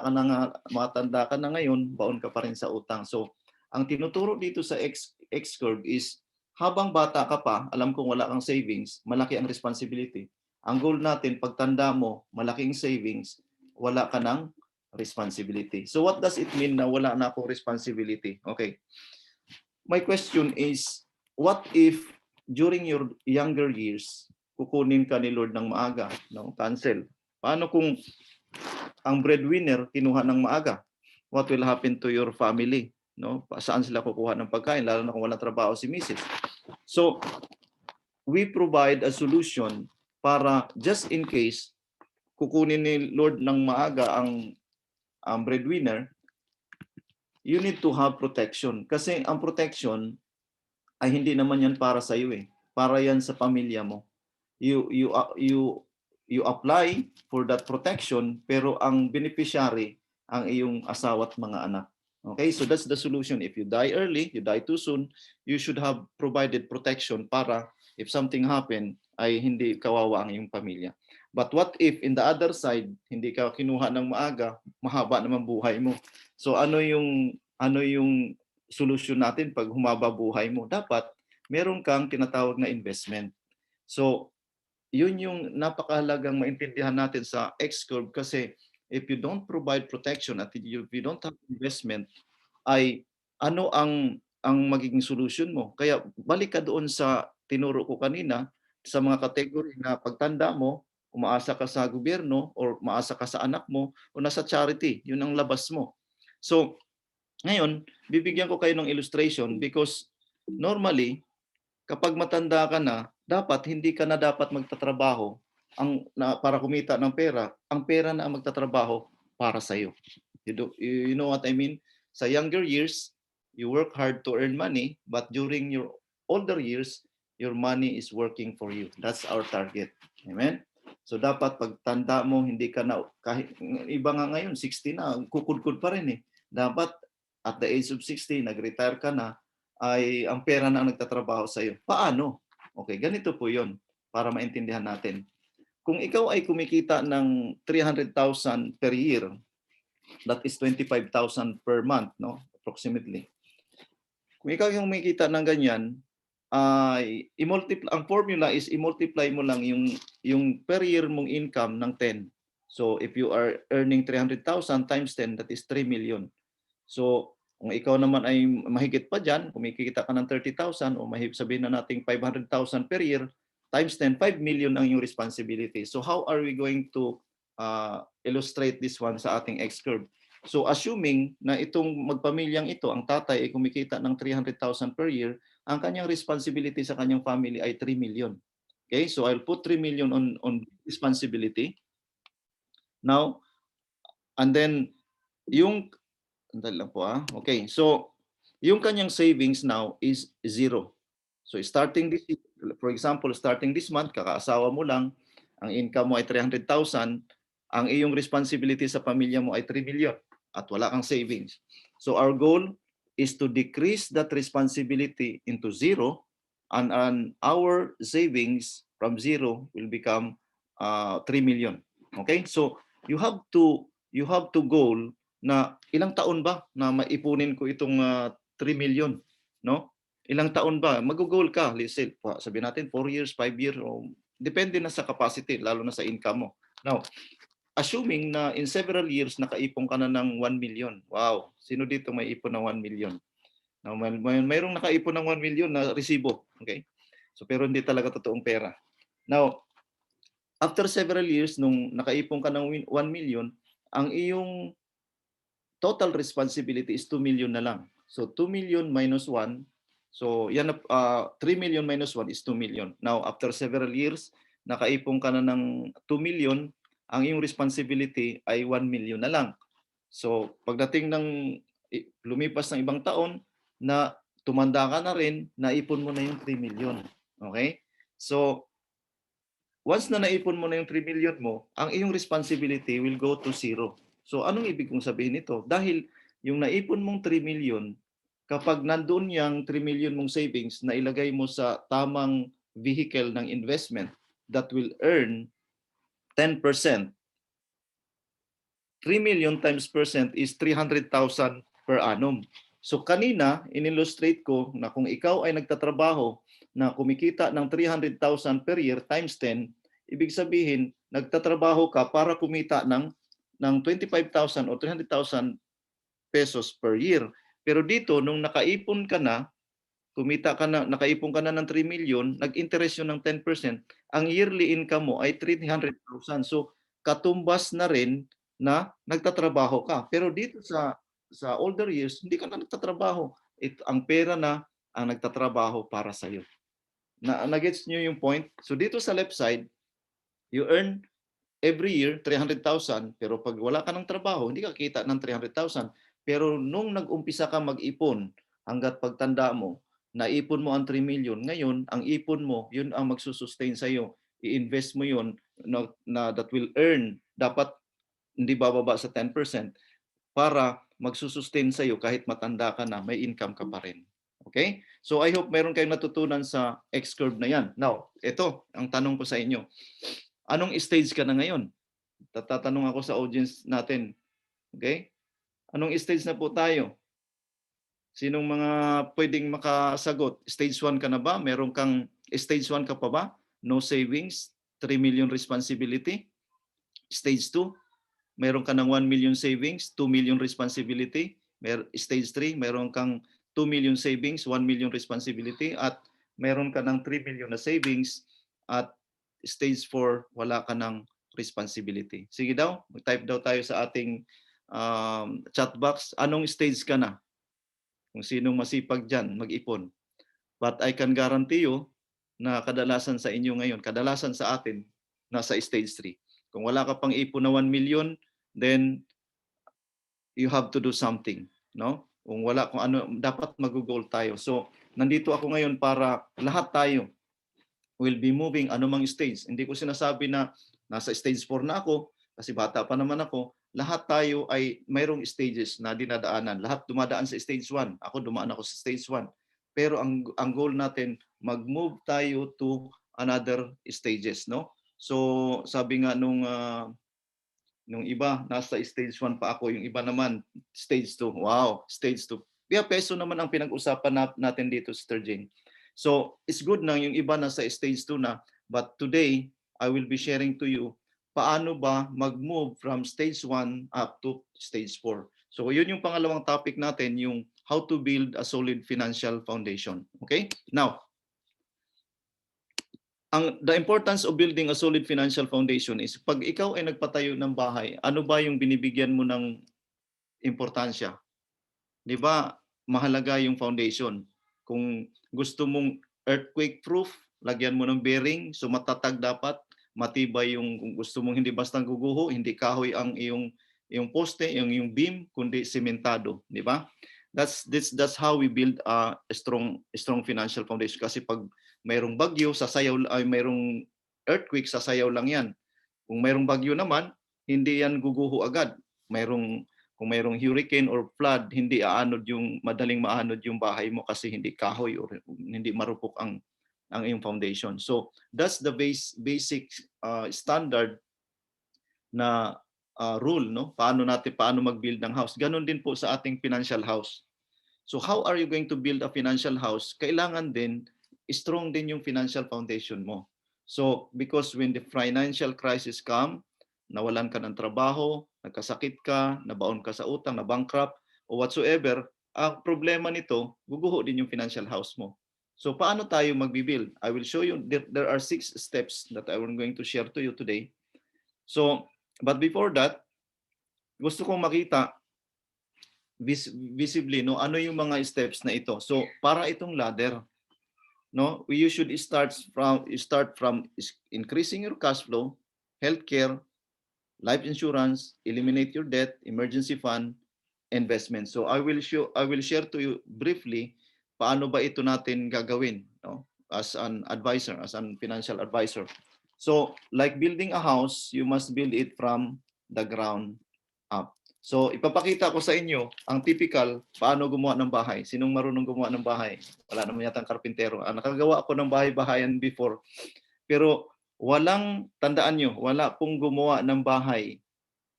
ka na ngayon, baon ka pa rin sa utang. So, ang tinuturo dito sa X-curve is, habang bata ka pa, alam kong wala kang savings, malaki ang responsibility. Ang goal natin, pagtanda mo, malaking savings, wala ka ng responsibility. So what does it mean na wala na akong responsibility? Okay. My question is, what if during your younger years, kukunin ka ni Lord ng maaga, no? Cancel. Paano kung ang breadwinner kinuha ng maaga? What will happen to your family? No? Saan sila kukuha ng pagkain, lalo na kung walang trabaho si Mrs. So, we provide a solution para just in case kukunin ni Lord ng maaga ang breadwinner, you need to have protection. Kasi ang protection ay hindi naman yan para sa iyo eh. Para yan sa pamilya mo. You apply for that protection, pero ang beneficiary ang iyong asawa at mga anak. Okay, so that's the solution. If you die early, you die too soon, you should have provided protection para if something happen, ay hindi kawawa ang iyong pamilya. But what if in the other side, hindi ka kinuha ng maaga, mahaba naman buhay mo. So ano yung solusyon natin pag humaba buhay mo? Dapat meron kang tinatawag na investment. So yun yung napakahalagang maintindihan natin sa X-curve kasi if you don't provide protection at if you don't have investment, ay ano ang magiging solution mo? Kaya balik ka doon sa tinuro ko kanina sa mga category na pagtanda mo, umaasa ka sa gobyerno or umaasa ka sa anak mo o nasa charity, yun ang labas mo. So, ngayon, bibigyan ko kayo ng illustration because normally, kapag matanda ka na, dapat hindi ka na dapat magtatrabaho para kumita ng pera. Ang pera na ang magtatrabaho para sa iyo. You know what I mean? Sa younger years, you work hard to earn money, but during your older years, your money is working for you. That's our target. Amen? So dapat pagtanda mo, hindi ka na, kahit iba nga ngayon, 60 na, kukudkud pa rin eh. Dapat at the age of 60, nag-retire ka na, ay ang pera na ang nagtatrabaho sa iyo. Paano? Okay, ganito po 'yon para maintindihan natin. Kung ikaw ay kumikita ng 300,000 per year, that is 25,000 per month, no? Approximately. Kung ikaw yung kumikita ng ganyan, ay ang formula is i-multiply mo lang yung per year mong income ng 10. So if you are earning 300,000 times 10, that is 3 million. So kung ikaw naman ay mahigit pa dyan, kumikita ka ng 30,000 o sabihin na natin 500,000 per year, times 10, 5 million ang yung responsibility. So how are we going to illustrate this one sa ating X-curve? So assuming na itong magpamilyang ito, ang tatay ay kumikita ng 300,000 per year, ang kanyang responsibility sa kanyang family ay 3 million. Okay, so I'll put 3 million on responsibility. Now, and then yung Andali lang po Okay, so yung kanyang savings now is 0. So starting this, for example, starting this month, kakaasawa mo lang, ang income mo ay 300,000, ang iyong responsibility sa pamilya mo ay 3 million at wala kang savings. So our goal is to decrease that responsibility into 0 and our savings from 0 will become 3 million. Okay? So you have to goal na ilang taon ba na maipunin ko itong 3 million, no? Ilang taon ba? Mag-goal ka, let's say, sabihin natin 4 years, 5 years, o depende na sa capacity, lalo na sa income mo. Now, assuming na in several years nakaipon ka na ng 1 million. Wow, sino dito may ipon ng 1 million? Now, mayroong nakaipon ng 1 million na resibo, okay? So pero hindi talaga totoong pera. Now, after several years nung nakaipon ka ng 1 million, ang iyong total responsibility is 2 million na lang. So 2 million minus 1. So yan 3 million minus 1 is 2 million. Now after several years, nakaipon ka na ng 2 million, ang iyong responsibility ay 1 million na lang. So pagdating ng lumipas ng ibang taon na tumanda ka na rin, naipon mo na yung 3 million. Okay? So once na naipon mo na yung 3 million mo, ang iyong responsibility will go to 0. So anong ibig kong sabihin nito? Dahil yung naipon mong 3 million, kapag nandoon yung 3 million mong savings na ilagay mo sa tamang vehicle ng investment that will earn 10%, 3 million times percent is 300,000 per annum. So kanina, in-illustrate ko na kung ikaw ay nagtatrabaho na kumikita ng 300,000 per year times 10, ibig sabihin, nagtatrabaho ka para kumita ng 25,000 o 300,000 pesos per year. Pero dito, nung nakaipon ka na, nakaipon ka na ng 3 million, nag-interest yun ng 10%, ang yearly income mo ay 300,000. So, katumbas na rin na nagtatrabaho ka. Pero dito sa older years, hindi ka na nagtatrabaho. Ang pera na ang nagtatrabaho para sa iyo. Na-gets niyo yung point? So dito sa left side, you earn every year 300,000, pero pag wala ka ng trabaho, hindi ka kita ng 300,000. Pero nung nag-umpisa ka mag-ipon, hanggat pagtanda mo, naipon mo ang 3 million. Ngayon, ang ipon mo, yun ang magsusustain sa iyo. I-invest mo yun na that will earn, dapat hindi bababa sa 10% para magsusustain sa iyo kahit matanda ka na, may income ka pa rin. Okay? So I hope meron kayong natutunan sa X-curve na yan. Now, ito ang tanong ko sa inyo. Anong stage ka na ngayon? Tatanong ako sa audience natin. Okay? Anong stage na po tayo? Sinong mga pwedeng makasagot? Stage 1 ka na ba? Meron kang stage 1 ka pa ba? No savings, 3 million responsibility. Stage 2, meron ka ng 1 million savings, 2 million responsibility. Stage 3, meron kang 2 million savings, 1 million responsibility, at meron ka ng 3 million na savings, At stage 4, wala ka ng responsibility. Sige daw, mag-type daw tayo sa ating chat box. Anong stage ka na? Kung sinong masipag dyan, mag-ipon. But I can guarantee you na kadalasan sa inyo ngayon, kadalasan sa atin, nasa stage 3. Kung wala ka pang ipon na 1 million, then you have to do something, no? Kung wala, kung ano, dapat mag-goal tayo. So, nandito ako ngayon para lahat tayo will be moving anumang stage. Hindi ko sinasabi na nasa stage 4 na ako, kasi bata pa naman ako. Lahat tayo ay mayroong stages na dinadaanan. Lahat dumadaan sa stage 1. Ako dumaan ako sa stage 1. Pero ang goal natin, mag-move tayo to another stages, no? So, sabi nga nung iba, nasa stage 1 pa ako. Yung iba naman, stage 2. Wow, stage 2. Kaya peso naman ang pinag-usapan natin dito, Sister Jane. So, it's good na yung iba nasa stage 2 na. But today, I will be sharing to you paano ba mag-move from stage 1 up to stage 4. So, yun yung pangalawang topic natin, yung how to build a solid financial foundation. Okay? Now, the importance of building a solid financial foundation is pag ikaw ay nagpatayo ng bahay, ano ba yung binibigyan mo ng importansya? 'Di ba? Mahalaga yung foundation. Kung gusto mong earthquake proof, lagyan mo ng bearing, so matatag dapat, matibay yung kung gusto mong hindi bastang guguho, hindi kahoy ang iyong poste, yung beam, kundi sementado, 'di ba? That's how we build a strong financial foundation kasi pag mayroong bagyo, sasayaw ay mayroong earthquake, sasayaw lang 'yan. Kung mayroong bagyo naman, hindi 'yan guguho agad. Kung mayroong hurricane or flood, hindi madaling maanod yung bahay mo kasi hindi kahoy or hindi marupok ang iyong foundation. So, that's the basic standard na rule, no? Paano mag-build ng house. Ganon din po sa ating financial house. So how are you going to build a financial house? Kailangan din strong din yung financial foundation mo. So because when the financial crisis come, nawalan ka ng trabaho, nagkasakit ka, nabaon ka sa utang, na bankrupt o whatsoever, ang problema nito, guguho din yung financial house mo. So paano tayo magbi-build? I will show you, there are 6 steps that I'm going to share to you today. So, but before that, gusto kong makita visibly, no, ano yung mga steps na ito. So para itong ladder, no, you should start from increasing your cash flow, healthcare, life insurance, eliminate your debt, emergency fund, investment. So I will share to you briefly paano ba ito natin gagawin, no, as an advisor, as an financial advisor. So like building a house, you must build it from the ground up. So, ipapakita ko sa inyo ang typical paano gumawa ng bahay. Sinong marunong gumawa ng bahay? Wala naman yatang karpintero. Nakagawa ako ng bahay-bahayan before. Pero tandaan nyo, wala pong gumawa ng bahay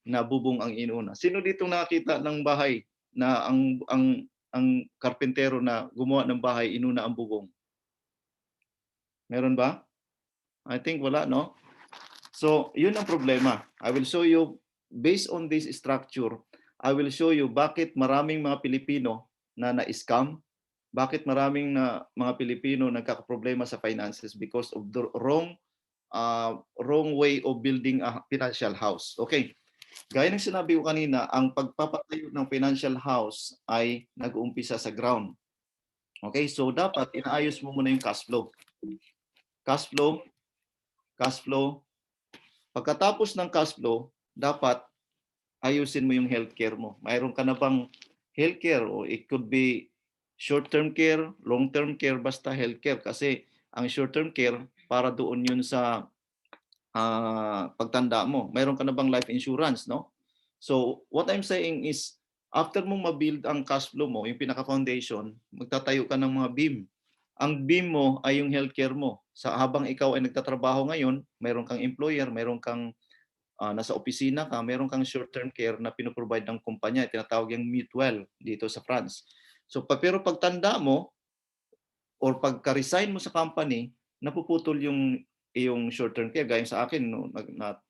na bubong ang inuna. Sino dito nakakita ng bahay na ang karpintero na gumawa ng bahay, inuna ang bubong? Meron ba? I think wala, no? So, yun ang problema. I will show you, based on this structure, I will show you bakit maraming mga Pilipino na na-scam, bakit maraming mga Pilipino nagkakaproblema sa finances because of the wrong way of building a financial house. Okay. Gaya ng sinabi ko kanina, ang pagpapatayo ng financial house ay nag-uumpisa sa ground. Okay, so dapat inaayos mo muna yung cash flow. Cash flow. Pagkatapos ng cash flow, dapat ayusin mo yung healthcare mo. Mayroon ka na bang healthcare? O it could be short-term care, long-term care, basta healthcare. Kasi ang short-term care, para doon yun sa pagtanda mo. Mayroon ka na bang life insurance, no? So what I'm saying is, after mong mabuild ang cash flow mo, yung pinaka-foundation, magtatayo ka ng mga beam. Ang beam mo ay yung healthcare mo. Habang ikaw ay nagtatrabaho ngayon, mayroon kang employer, mayroon kang nasa opisina ka, mayroon kang short-term care na pinoprovide ng kumpanya, tinatawag yung mutual dito sa France. So pero pagtanda mo or pagka-resign mo sa company, napuputol yung short-term care. Gaya sa akin, no,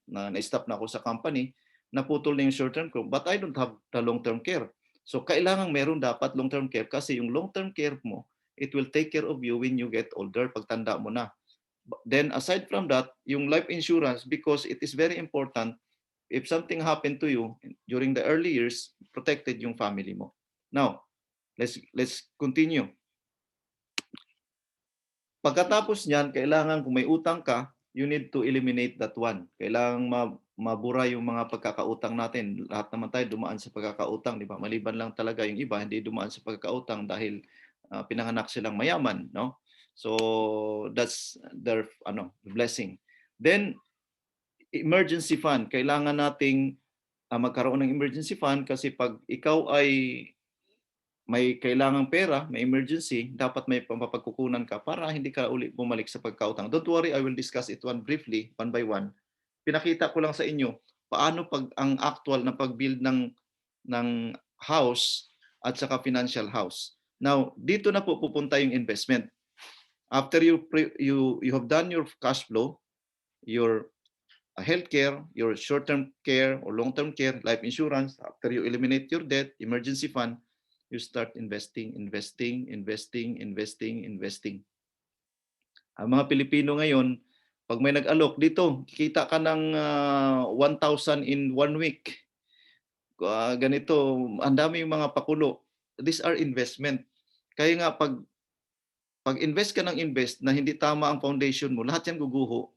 na-stop na ako sa company, naputol na yung short-term care, but I don't have the long-term care. So kailangan meron dapat long-term care kasi yung long-term care mo, it will take care of you when you get older, pagtanda mo na. Then aside from that, yung life insurance, because it is very important, if something happened to you during the early years, protected yung family mo. Now, let's continue. Pagkatapos niyan, kailangan kung may utang ka, you need to eliminate that one. Kailangan mabura yung mga pagkakautang natin. Lahat naman tayo dumaan sa pagkakautang, di ba? Maliban lang talaga yung iba, hindi dumaan sa pagkakautang dahil pinanganak silang mayaman, no? So that's their blessing. Then emergency fund, kailangan nating magkaroon ng emergency fund kasi pag ikaw ay may kailangang pera, may emergency, dapat may mapapagkukunan ka para hindi ka uli bumalik sa pagkautang. Don't worry, I will discuss it briefly, one by one. Pinakita ko lang sa inyo paano pag ang actual na pag-build ng house at saka financial house. Now, dito na po pupunta yung investment. After you have done your cash flow, your healthcare, your short-term care or long-term care, life insurance, after you eliminate your debt, emergency fund, you start investing. Ang mga Pilipino ngayon, pag may nag-alok dito, kikita ka ng 1,000 in 1 week. Ganito, ang dami yung mga pakulo. These are investment. Kaya nga pag invest ka ng invest na hindi tama ang foundation mo, lahat yan guguho.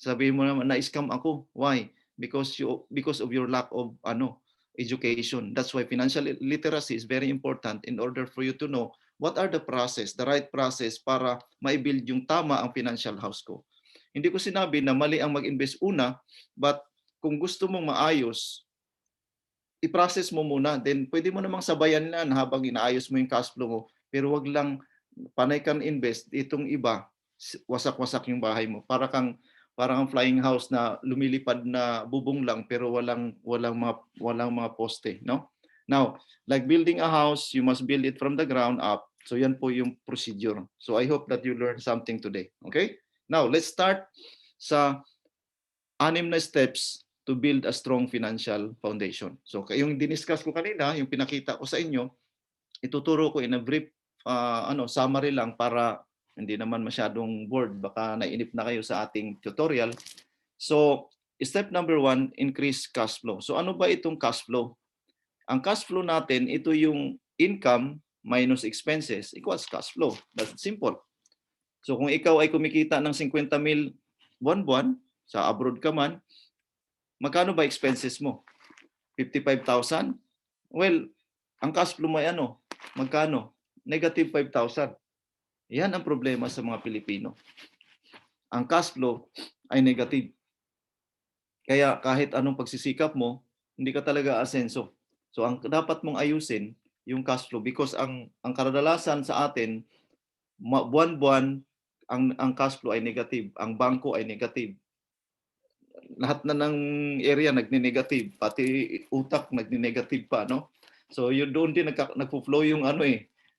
Sabihin mo naman, na-scam ako. Why? Because of your lack of education. That's why financial literacy is very important in order for you to know what are the right process para ma-build yung tama ang financial house ko. Hindi ko sinabi na mali ang mag-invest una, but kung gusto mong maayos, i-process mo muna. Then pwede mo namang sabayan yan habang inaayos mo yung cash flow mo. Pero wag lang panay kang invest, itong iba, wasak-wasak yung bahay mo. Parang ang flying house na lumilipad na bubong lang pero walang mga poste, no? Now, like building a house, you must build it from the ground up. So yan po yung procedure. So I hope that you learned something today. Okay? Now, let's start sa 6 na steps to build a strong financial foundation. So yung diniscuss ko kanina, yung pinakita ko sa inyo, ituturo ko in a brief summary lang para hindi naman masyadong bored, baka nainip na kayo sa ating tutorial. So, step number 1, increase cash flow. So, ano ba itong cash flow? Ang cash flow natin, ito yung income minus expenses equals cash flow. That's simple. So, kung ikaw ay kumikita ng 50 mil buwan-buwan, sa abroad ka man, magkano ba expenses mo? 55,000? Well, ang cash flow mo ay magkano? Negative 5,000. Yan ang problema sa mga Pilipino. Ang cash flow ay negative. Kaya kahit anong pagsisikap mo, hindi ka talaga asenso. So ang dapat mong ayusin yung cash flow because ang kadalasan sa atin, buwan-buwan ang cash flow ay negative, ang bangko ay negative. Lahat na ng area nagni-negative, pati utak nagni-negative pa, no? So yun doon din nagfo-flow yung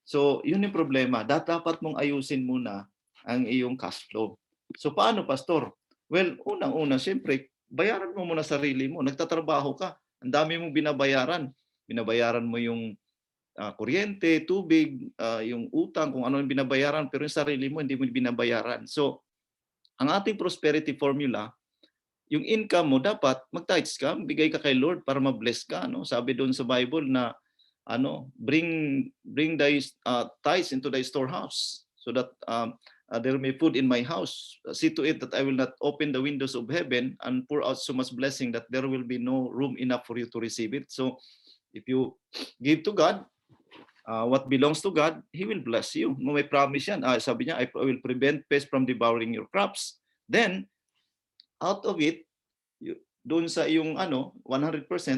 So, yun yung problema. Dapat mong ayusin muna ang iyong cash flow. So, paano, Pastor? Well, unang-una, siyempre, bayaran mo muna sarili mo. Nagtatrabaho ka. Ang dami mong binabayaran. Binabayaran mo yung kuryente, tubig, yung utang, kung ano yung binabayaran, pero yung sarili mo, hindi mo binabayaran. So, ang ating prosperity formula, yung income mo, dapat mag-tithes ka, bigay ka kay Lord para ma-bless ka. No? Sabi doon sa Bible na bring thy tithes into thy storehouse so that there may food in my house. See to it that I will not open the windows of heaven and pour out so much blessing that there will be no room enough for you to receive it. So if you give to God what belongs to God, He will bless you. No, may promise yan. Sabi niya, I will prevent pests from devouring your crops. Then, out of it, doon sa iyong 100%,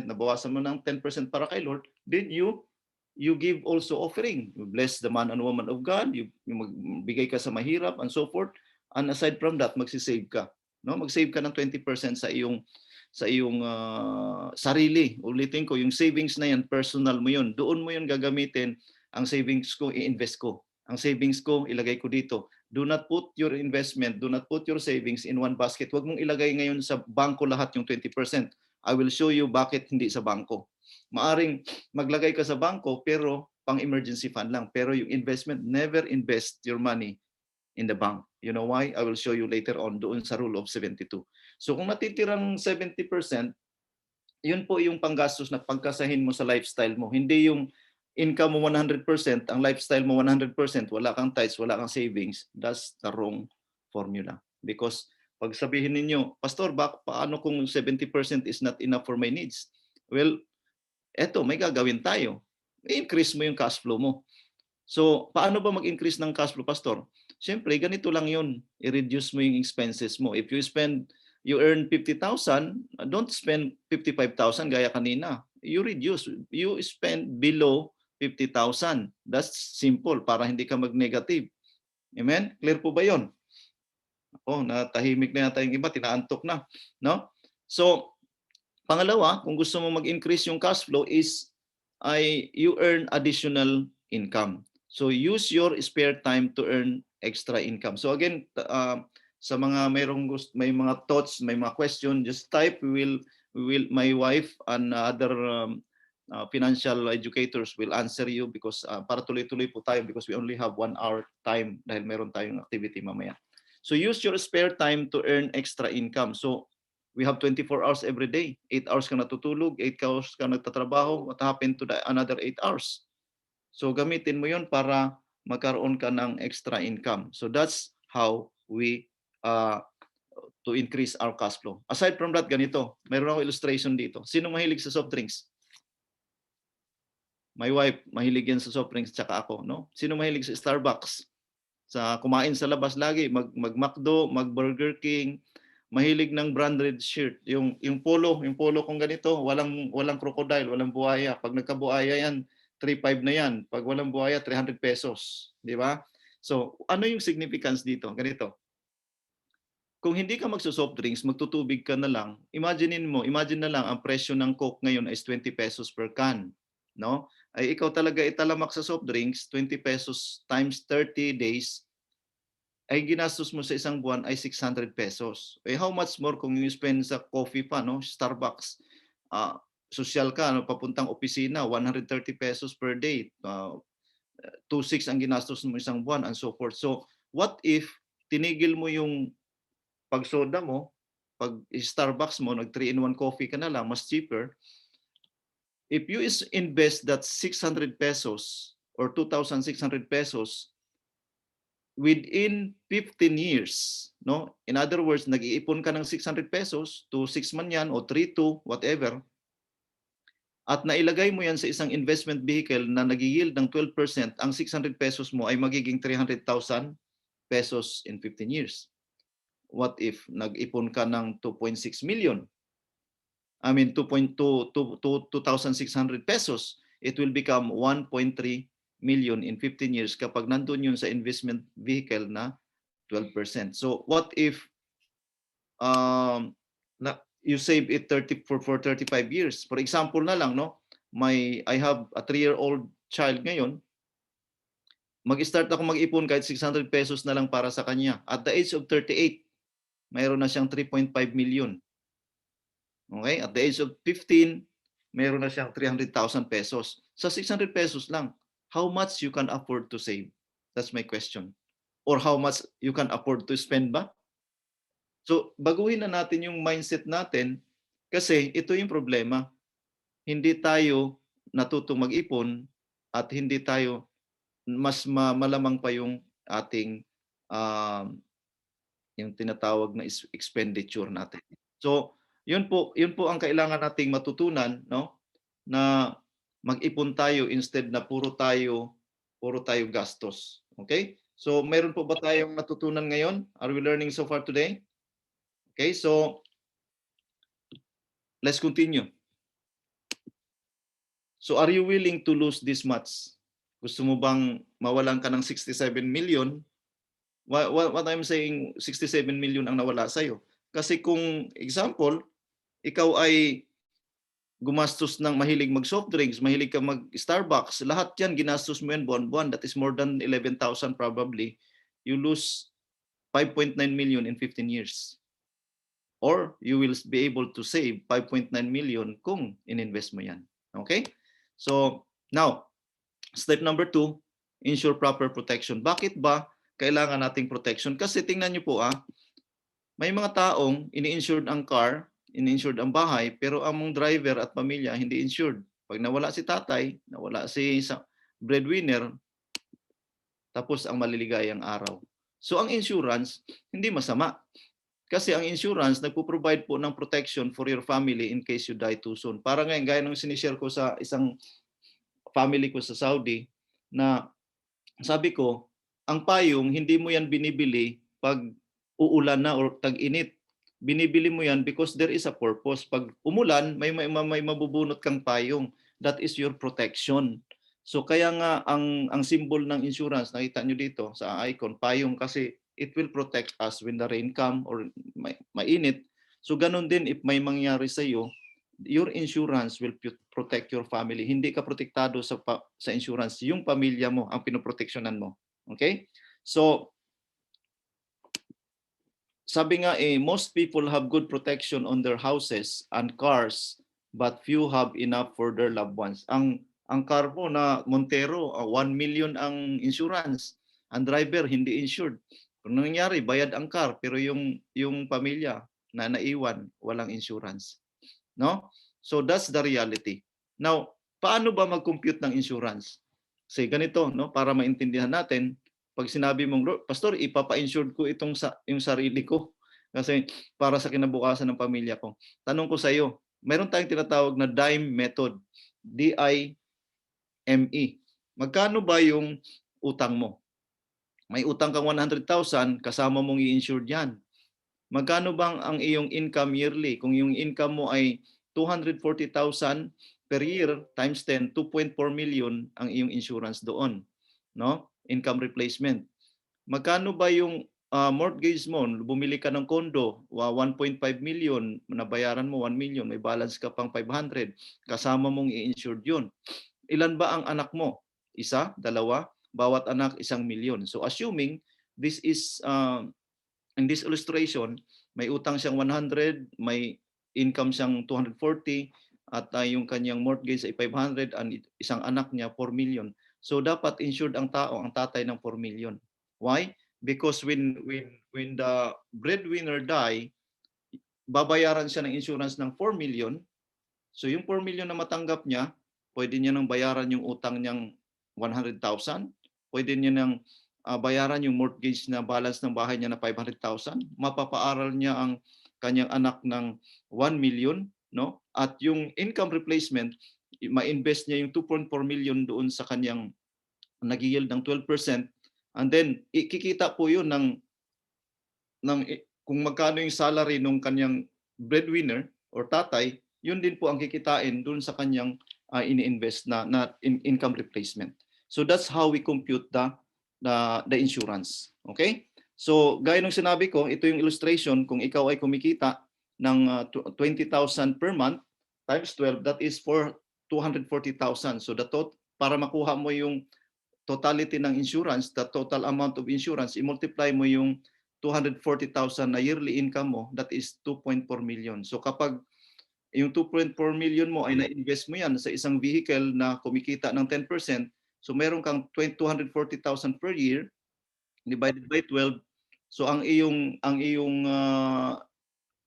nabawasan mo ng 10% para kay Lord, then you give also offering. You bless the man and woman of God, you magbigay ka sa mahirap and so forth. And aside from that, magsisave ka. No? Mag-save ka ng 20% sa iyong sarili. Ulitin ko, yung savings na yan, personal mo yun. Doon mo yun gagamitin. Ang savings ko, i-invest ko. Ang savings ko, ilagay ko dito. Do not put your investment, do not put your savings in one basket. Huwag mong ilagay ngayon sa bangko lahat yung 20%. I will show you bakit hindi sa bangko. Maaring maglagay ka sa bangko pero pang emergency fund lang. Pero yung investment, never invest your money in the bank. You know why? I will show you later on doon sa rule of 72. So kung natitirang 70%, yun po yung panggastos na pagkasahin mo sa lifestyle mo. Hindi yung income mo 100%, ang lifestyle mo 100%, wala kang tithes, wala kang savings. That's the wrong formula. Because pag sabihin ninyo, Pastor, paano kung 70% is not enough for my needs? Well, eto, may gagawin tayo. I-increase mo yung cash flow mo. So, paano ba mag-increase ng cash flow, Pastor? Siyempre, ganito lang yun. I-reduce mo yung expenses mo. If you earn 50,000, don't spend 55,000 gaya kanina. You reduce. You spend below 50,000. That's simple para hindi ka mag-negative. Amen? Clear po ba yun? Oh, natahimik na yata yung iba, tinaantok na. No? So, pangalawa, kung gusto mo mag-increase yung cash flow is you earn additional income. So use your spare time to earn extra income. So again, sa mga may mga thoughts, may mga question, just type. My wife and other financial educators will answer you because para tuloy-tuloy po tayo because we only have 1 hour time dahil meron tayong activity mamaya. So use your spare time to earn extra income. So we have 24 hours every day. 8 hours ka natutulog, 8 hours ka nagtatrabaho. What happened to the another 8 hours? So gamitin mo yon para magkaroon ka ng extra income. So that's how we to increase our cash flow. Aside from that, ganito. Meron ako illustration dito. Sino mahilig sa soft drinks? My wife, mahilig yan sa soft drinks, tsaka ako. No? Sino mahilig sa Starbucks? Sa kumain sa labas lagi, mag-McDo, mag-Burger King, mahilig ng branded shirt, yung polo kung ganito, walang crocodile, walang buhaya. Pag nagkabuhaya yan, 3.5 na yan. Pag walang buhaya, 300 pesos, di ba? So, ano yung significance dito? Ganito. Kung hindi ka magso-soft drinks, magtutubig ka na lang. Imagine na lang ang presyo ng Coke ngayon is 20 pesos per can, no? Ay ikaw talaga italamak sa soft drinks, 20 pesos times 30 days, ay ginastos mo sa isang buwan ay 600 pesos. Eh how much more kung you spend sa coffee pa, no? Starbucks. Social ka, no? Papuntang opisina, 130 pesos per day. 2.6 ang ginastos mo isang buwan and so forth. So, what if tinigil mo yung pagsoda mo, pag Starbucks mo, nag 3-in-1 coffee ka na lang, mas cheaper. If you invest that 600 pesos or 2,600 pesos within 15 years, no? In other words, nag-iipon ka ng 600 pesos, 2.6 man yan o 3.2, whatever, at nailagay mo yan sa isang investment vehicle na nag-yield ng 12%, ang 600 pesos mo ay magiging 300,000 pesos in 15 years. What if nag-ipon ka ng 2.6 million? I mean 2,600 pesos, it will become 1.3 million in 15 years kapag nandun yun sa investment vehicle na 12%. So what if you save it for 35 years? For example na lang, no? I have a 3-year-old child ngayon. Mag-start ako mag-ipon kahit 600 pesos na lang para sa kanya. At the age of 38, mayroon na siyang 3.5 million. Okay? At the age of 15, mayroon na siyang 300,000 pesos. Sa 600 pesos lang, how much you can afford to save? That's my question. Or how much you can afford to spend ba? So, baguhin na natin yung mindset natin kasi ito yung problema. Hindi tayo natutong mag-ipon at hindi tayo mas malamang pa yung ating yung tinatawag na expenditure natin. So, yun po ang kailangan nating matutunan, no? Na mag-ipon tayo instead na puro tayo gastos. Okay? So, meron po ba tayong natutunan ngayon? Are we learning so far today? Okay, so let's continue. So, are you willing to lose this much? Gusto mo bang mawalan ka ng 67 million? What I'm saying, 67 million ang nawala sa'yo. Kasi kung example, ikaw ay gumastos ng mahilig mag-soft drinks, mahilig ka mag-Starbucks, lahat yan, ginastos mo yan buwan-buwan. That is more than 11,000 probably. You lose 5.9 million in 15 years. Or you will be able to save 5.9 million kung ininvest mo yan. Okay? So, now, step number 2, ensure proper protection. Bakit ba kailangan nating protection. Kasi tingnan niyo po may mga taong ini-insured ang car, ini-insured ang bahay, pero ang driver at pamilya hindi insured. Pag nawala si tatay, nawala si breadwinner, tapos ang maliligayang araw. So ang insurance, hindi masama. Kasi ang insurance, nagpo-provide po ng protection for your family in case you die too soon. Para ngayon, gaya ng sinishare ko sa isang family ko sa Saudi, na sabi ko, ang payong, hindi mo yan binibili pag uulan na or tag-init. Binibili mo yan because there is a purpose. Pag umulan, may mabubunot kang payong. That is your protection. So kaya nga ang symbol ng insurance, nakita nyo dito sa icon, payong, kasi it will protect us when the rain come or mainit. So ganun din if may mangyari sa iyo, your insurance will protect your family. Hindi ka protektado sa insurance, yung pamilya mo ang pinoproteksyonan mo. Okay? So sabi nga most people have good protection on their houses and cars, but few have enough for their loved ones. Ang car po na Montero, 1 million ang insurance. Ang driver hindi insured. Kung nangyari, bayad ang car, pero yung pamilya na naiwan, walang insurance. No? So that's the reality. Now, paano ba mag-compute ng insurance? Kasi ganito, no, para maintindihan natin, pag sinabi mong, Pastor, ipapa-insured ko yung sarili ko kasi para sa kinabukasan ng pamilya ko. Tanong ko sa iyo, meron tayong tinatawag na DIME method. DIME. Magkano ba yung utang mo? May utang kang 100,000, kasama mong i-insured yan. Magkano bang ang iyong income yearly? Kung yung income mo ay 240,000 per year times 10, 2.4 million ang iyong insurance doon, no? Income replacement. Magkano ba yung mortgage mo? Bumili ka ng condo, 1.5 million, nabayaran mo 1 million, may balance ka pang 500, kasama mong i-insured yun. Ilan ba ang anak mo? Isa, dalawa, bawat anak 1 million. So assuming this is in this illustration, may utang siyang 100, may income siyang 240, at yung kanyang mortgage ay 500, and isang anak niya 4 million. So dapat insured ang tao, ang tatay ng 4 million. Why? Because when the breadwinner die, babayaran siya ng insurance ng 4 million. So yung 4 million na matanggap niya, pwede niya nang bayaran yung utang niyang 100,000, pwede niya nang bayaran yung mortgage na balance ng bahay niya na 500,000, mapapaaral niya ang kanyang anak ng 1 million, no? At yung income replacement, ma-invest niya yung 2.4 million doon sa kanyang nag-yield ng 12%, and then ikikita po yun ng kung magkano yung salary ng kanyang breadwinner or tatay, yun din po ang kikitain doon sa kanyang ini-invest na income replacement. So that's how we compute the insurance. Okay? So gaya ng sinabi ko, ito yung illustration. Kung ikaw ay kumikita ng 20,000 per month times 12, that is for 240,000. So para makuha mo yung totality ng insurance, the total amount of insurance, i-multiply mo yung 240,000 na yearly income mo, that is 2.4 million. So kapag yung 2.4 million mo ay na-invest mo yan sa isang vehicle na kumikita ng 10%, so meron kang 240,000 per year divided by 12. So ang iyong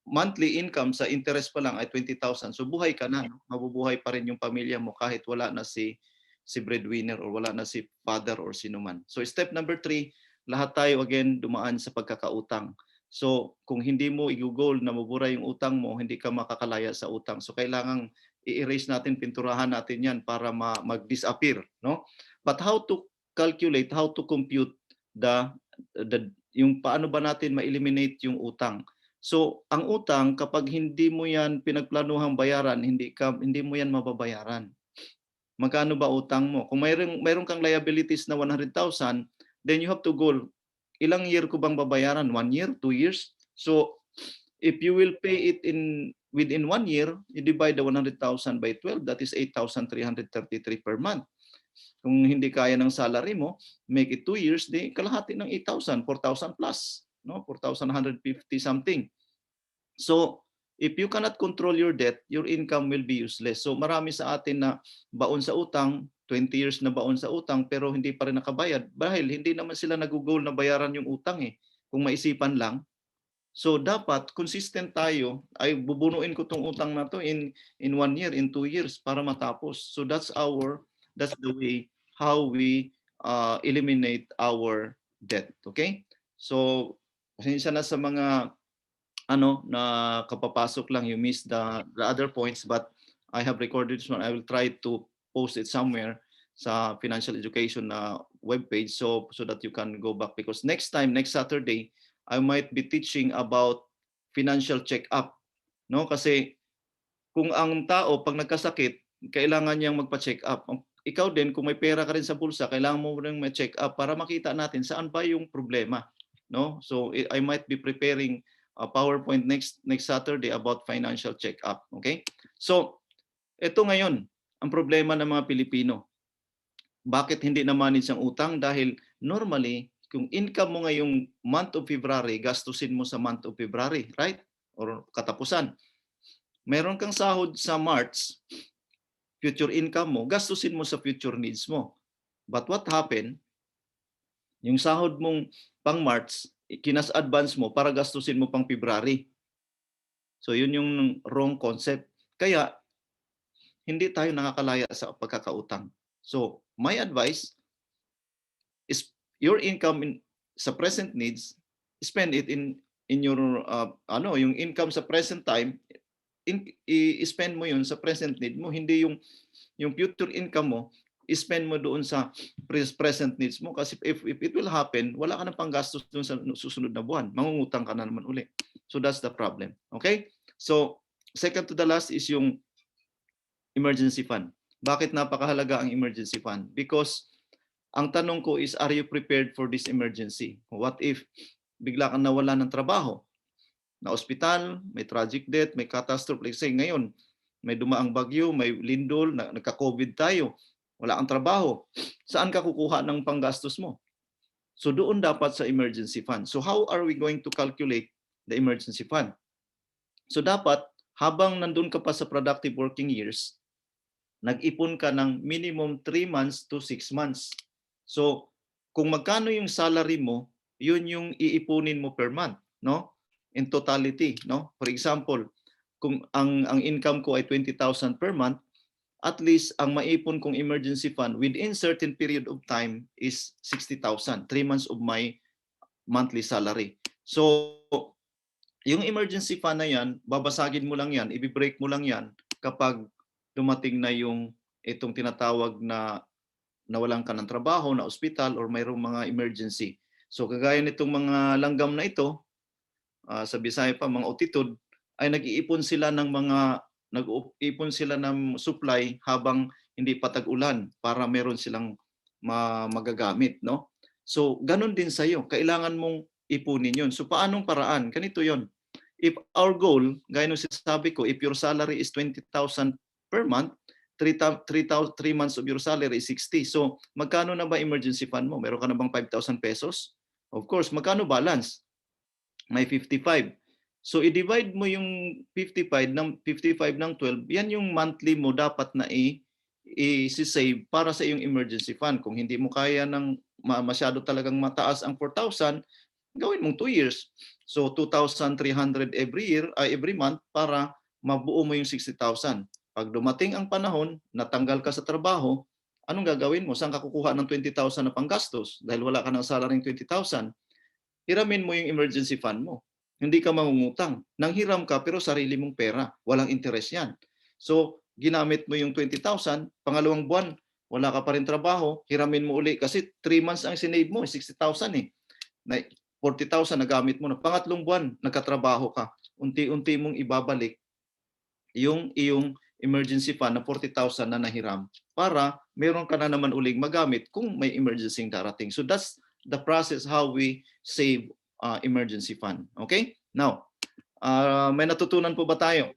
monthly income sa interest pa lang ay 20,000. So buhay ka na, no? Mabubuhay pa rin yung pamilya mo kahit wala na si breadwinner or wala na si father or sino man. So step number 3, lahat tayo again dumaan sa pagkakautang. So kung hindi mo i-goal na mabura yung utang mo, hindi ka makakalaya sa utang. So kailangang i-erase natin, pinturahan natin yan para mag-disappear, no? But how to calculate, how to compute yung paano ba natin ma-eliminate yung utang? So ang utang, kapag hindi mo yan pinagplanuhang bayaran, hindi mo yan mababayaran. Magkano ba utang mo? Kung mayroon kang liabilities na 100,000, then you have to goal, ilang year ko bang babayaran? 1 year? 2 years? So if you will pay it within 1 year, you divide the 100,000 by 12, that is 8,333 per month. Kung hindi kaya ng salary mo, make it 2 years, di kalahati ng 8,000, 4,000 plus, no? 4,150 something. So if you cannot control your debt, your income will be useless. So marami sa atin na baon sa utang, 20 years na baon sa utang pero hindi pa rin nakabayad dahil hindi naman sila nag-goal na bayaran yung utang eh. Kung maisipan lang. So dapat consistent tayo, ay bubunuin ko tong utang na to in 1 year, in 2 years para matapos. So that's the way how we eliminate our debt. Okay? So pasensya na sa mga na kapapasok lang, you missed the other points, but I have recorded this one. I will try to post it somewhere sa financial education na webpage so that you can go back, because next Saturday I might be teaching about financial check-up, no? Kasi kung ang tao pag nagkasakit kailangan niyang magpa-check up. Ikaw din kung may pera ka rin sa bulsa, kailangan mo rin ma-check up para makita natin saan ba yung problema, no? So I might be preparing a PowerPoint next Saturday about financial check-up, okay? So ito ngayon ang problema ng mga Pilipino. Bakit hindi na-manage ang utang? Dahil normally, kung income mo ngayong month of February, gastusin mo sa month of February, right? Or katapusan. Meron kang sahod sa March, future income mo, gastusin mo sa future needs mo. But what happened? Yung sahod mong pang March, kinas-advance mo para gastusin mo pang February. So yun yung wrong concept. Kaya hindi tayo nakakalaya sa pagkakautang. So my advice is your income sa present needs, spend it in your yung income sa present time, i-spend mo yun sa present need mo, hindi yung future income mo i-spend mo doon sa present needs mo, kasi if it will happen, wala ka nang panggastos doon sa susunod na buwan, mangungutang ka na naman uli. So that's the problem. Okay? So second to the last is yung emergency fund. Bakit napakahalaga ang emergency fund? Because ang tanong ko is, are you prepared for this emergency? What if bigla kang nawala ng trabaho? Na ospital, may tragic death, may catastrophe. Like say ngayon, may dumaang bagyo, may lindol, nagka-COVID tayo, wala kang trabaho. Saan ka kukuha ng panggastos mo? So doon dapat sa emergency fund. So how are we going to calculate the emergency fund? So dapat, habang nandun ka pa sa productive working years, nag-ipon ka ng minimum 3 months to 6 months. So kung magkano yung salary mo, yun yung iipunin mo per month, no? In totality, no? For example, kung ang income ko ay 20,000 per month, at least ang maipon kong emergency fund within certain period of time is 60,000, 3 months of my monthly salary. So yung emergency fund na yan, babasagin mo lang yan, i-break mo lang yan kapag dumating na yung itong tinatawag na nawalan ka ng trabaho, na ospital, or mayroong mga emergency. So kagaya nitong mga langgam na ito, sa Bisaya pa, mga otitod, ay nag-iipon sila ng supply habang hindi pa tag-ulan para meron silang magagamit, no? So ganun din sa iyo, kailangan mong ipunin 'yon. So paanong paraan? Ganito 'yon. If our goal, gaya ng sinasabi ko, if your salary is 20,000 per month, 3 months of your salary is 60. So magkano na ba emergency fund mo? Meron ka na bang 5,000 pesos? Of course, magkano balance? May 55. So i-divide mo yung 55 ng 12, yan yung monthly mo dapat na i-save para sa iyong emergency fund. Kung hindi mo kaya ng masyado talagang mataas ang 4,000, gawin mong 2 years. So 2,300 every month para mabuo mo yung 60,000. Pag dumating ang panahon, natanggal ka sa trabaho, anong gagawin mo? Saan ka kukuha ng 20,000 na panggastos? Dahil wala ka ng salaring 20,000. Hiramin mo yung emergency fund mo. Hindi ka mangungutang. Nanghiram ka pero sarili mong pera. Walang interest yan. So, ginamit mo yung 20,000, pangalawang buwan, wala ka pa rin trabaho, hiramin mo uli. Kasi 3 months ang sinave mo, 60,000 eh. 40,000 nagamit mo na. Pangatlong buwan, nagkatrabaho ka. Unti-unti mong ibabalik yung iyong emergency fund na 40,000 na nahiram para meron ka na naman uling magamit kung may emergency darating. So that's the process how we save emergency fund. Okay? Now, may natutunan po ba tayo?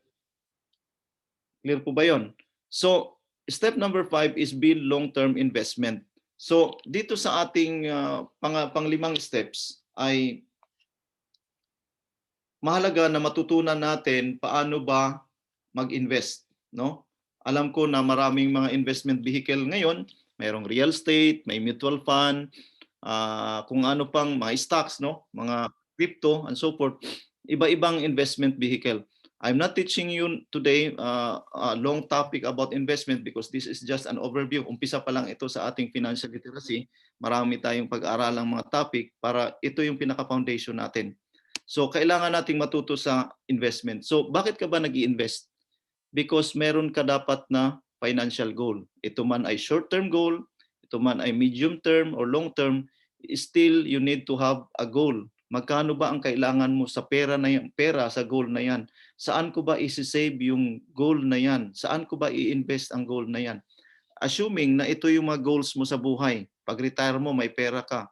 Clear po ba yon? So, step number 5 is build long-term investment. So, dito sa ating panglimang steps ay mahalaga na matutunan natin paano ba mag-invest, no? Alam ko na maraming mga investment vehicle ngayon, mayroong real estate, may mutual fund, kung ano pang mga stocks, no, mga crypto and so forth, iba-ibang investment vehicle. I'm not teaching you today a long topic about investment because this is just an overview. Umpisa pa lang ito sa ating financial literacy. Marami tayong pag-aaralang mga topic para ito yung pinaka-foundation natin. So kailangan nating matuto sa investment. So bakit ka ba nag-i-invest? Because meron ka dapat na financial goal. Ito man ay short-term goal, ito man ay medium-term or long-term, still you need to have a goal. Magkano ba ang kailangan mo sa pera na yan, pera sa goal na yan? Saan ko ba i-save yung goal na yan? Saan ko ba i-invest ang goal na yan? Assuming na ito yung mga goals mo sa buhay. Pag retire mo, may pera ka.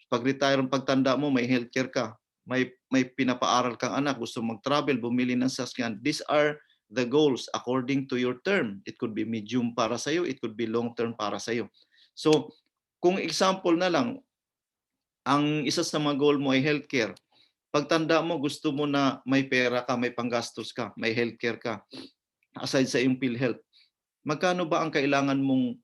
Pag retire, pagtanda mo, may healthcare ka. May pinapaaral kang anak, gusto mag-travel, bumili ng sasakyan. These are the goals according to your term. It could be medium para sa'yo, it could be long term para sa'yo. So, kung example na lang, ang isa sa mga goal mo ay healthcare. Pagtanda mo, gusto mo na may pera ka, may panggastos ka, may healthcare ka, aside sa iyong PhilHealth. Magkano ba ang kailangan mong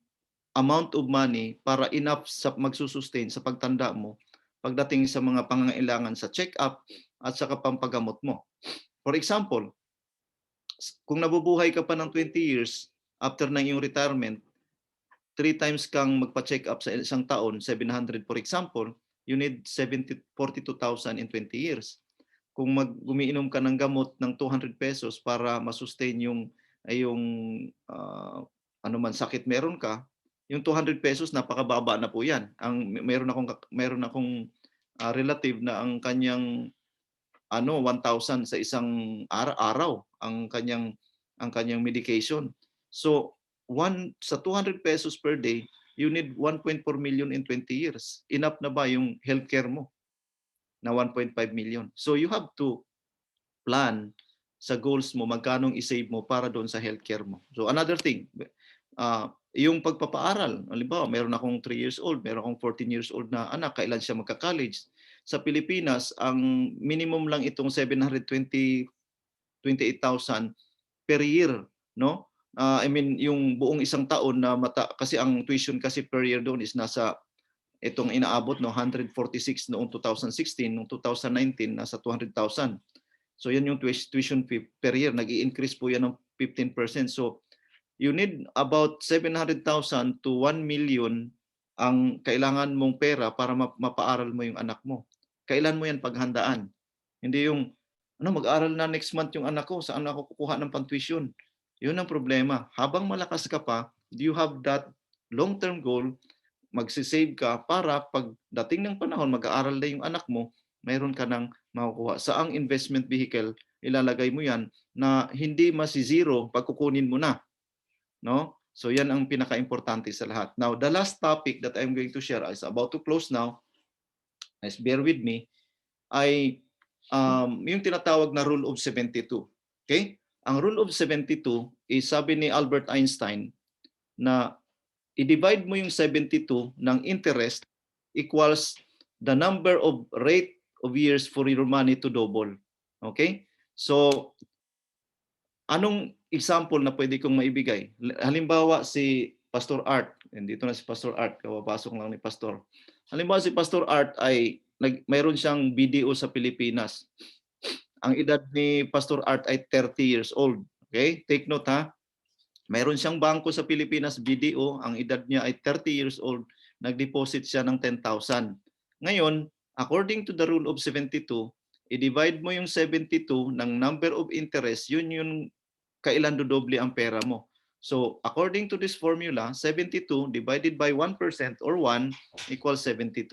amount of money para enough sa magsusustain sa pagtanda mo pagdating sa mga pangangailangan sa check-up at sa pampagamot mo? For example, kung nabubuhay ka pa ng 20 years after ng iyong retirement, 3 times kang magpa-check up sa isang taon, 700 for example, you need 42,000 in 20 years. Kung gumiinom ka ng gamot ng 200 pesos para masustain yung anuman sakit meron ka, yung 200 pesos napakababa na po yan. Meron akong relative na ang kanyang 1,000 sa isang araw ang kanyang medication. So sa 200 pesos per day, you need 1.4 million in 20 years. Enough na ba yung healthcare mo na 1.5 million? So you have to plan sa goals mo, magkano i-save mo para doon sa healthcare mo. So another thing, yung pagpapaaral. Halimbawa, meron akong 3 years old, meron akong 14 years old na anak, kailan siya magka-college? Sa Pilipinas, ang minimum lang itong 728,000 per year, no? I mean, yung buong isang taon na kasi ang tuition kasi per year doon is nasa itong inaabot no 146 noong 2016, noong 2019 nasa 200,000. So yan yung tuition fee per year, nag-i-increase po yan ng 15%. So you need about 700,000 to 1 million ang kailangan mong pera para mapaaral mo yung anak mo. Kailan mo yan paghandaan? Hindi yung mag-aaral na next month yung anak ko, saan ako kukuha ng pang-tuition? Yun ang problema. Habang malakas ka pa, do you have that long-term goal, magsisave ka para pagdating ng panahon, mag-aaral na yung anak mo, mayroon ka nang makukuha. Sa ang investment vehicle, ilalagay mo yan na hindi masi-zero pag kukunin mo na. No? So yan ang pinaka-importante sa lahat. Now, the last topic that I'm going to share is about to close now. Let's bear with me. Ay yung tinatawag na Rule of 72. Okay? Ang Rule of 72 is sabi ni Albert Einstein na i-divide mo yung 72 ng interest equals the number of rate of years for your money to double. Okay? So, anong example na pwede kong maibigay? Halimbawa si Pastor Art, dito na si Pastor Art, kapapasok lang ni Pastor. Halimbawa si Pastor Art ay mayroon siyang BDO sa Pilipinas. Ang edad ni Pastor Art ay 30 years old. Okay? Take note ha. Mayroon siyang bangko sa Pilipinas, BDO. Ang edad niya ay 30 years old. Nag-deposit siya ng 10,000. Ngayon, according to the Rule of 72, i-divide mo yung 72 ng number of interest, yun yung kailan dodoble ang pera mo. So, according to this formula, 72 divided by 1% or 1 equals 72.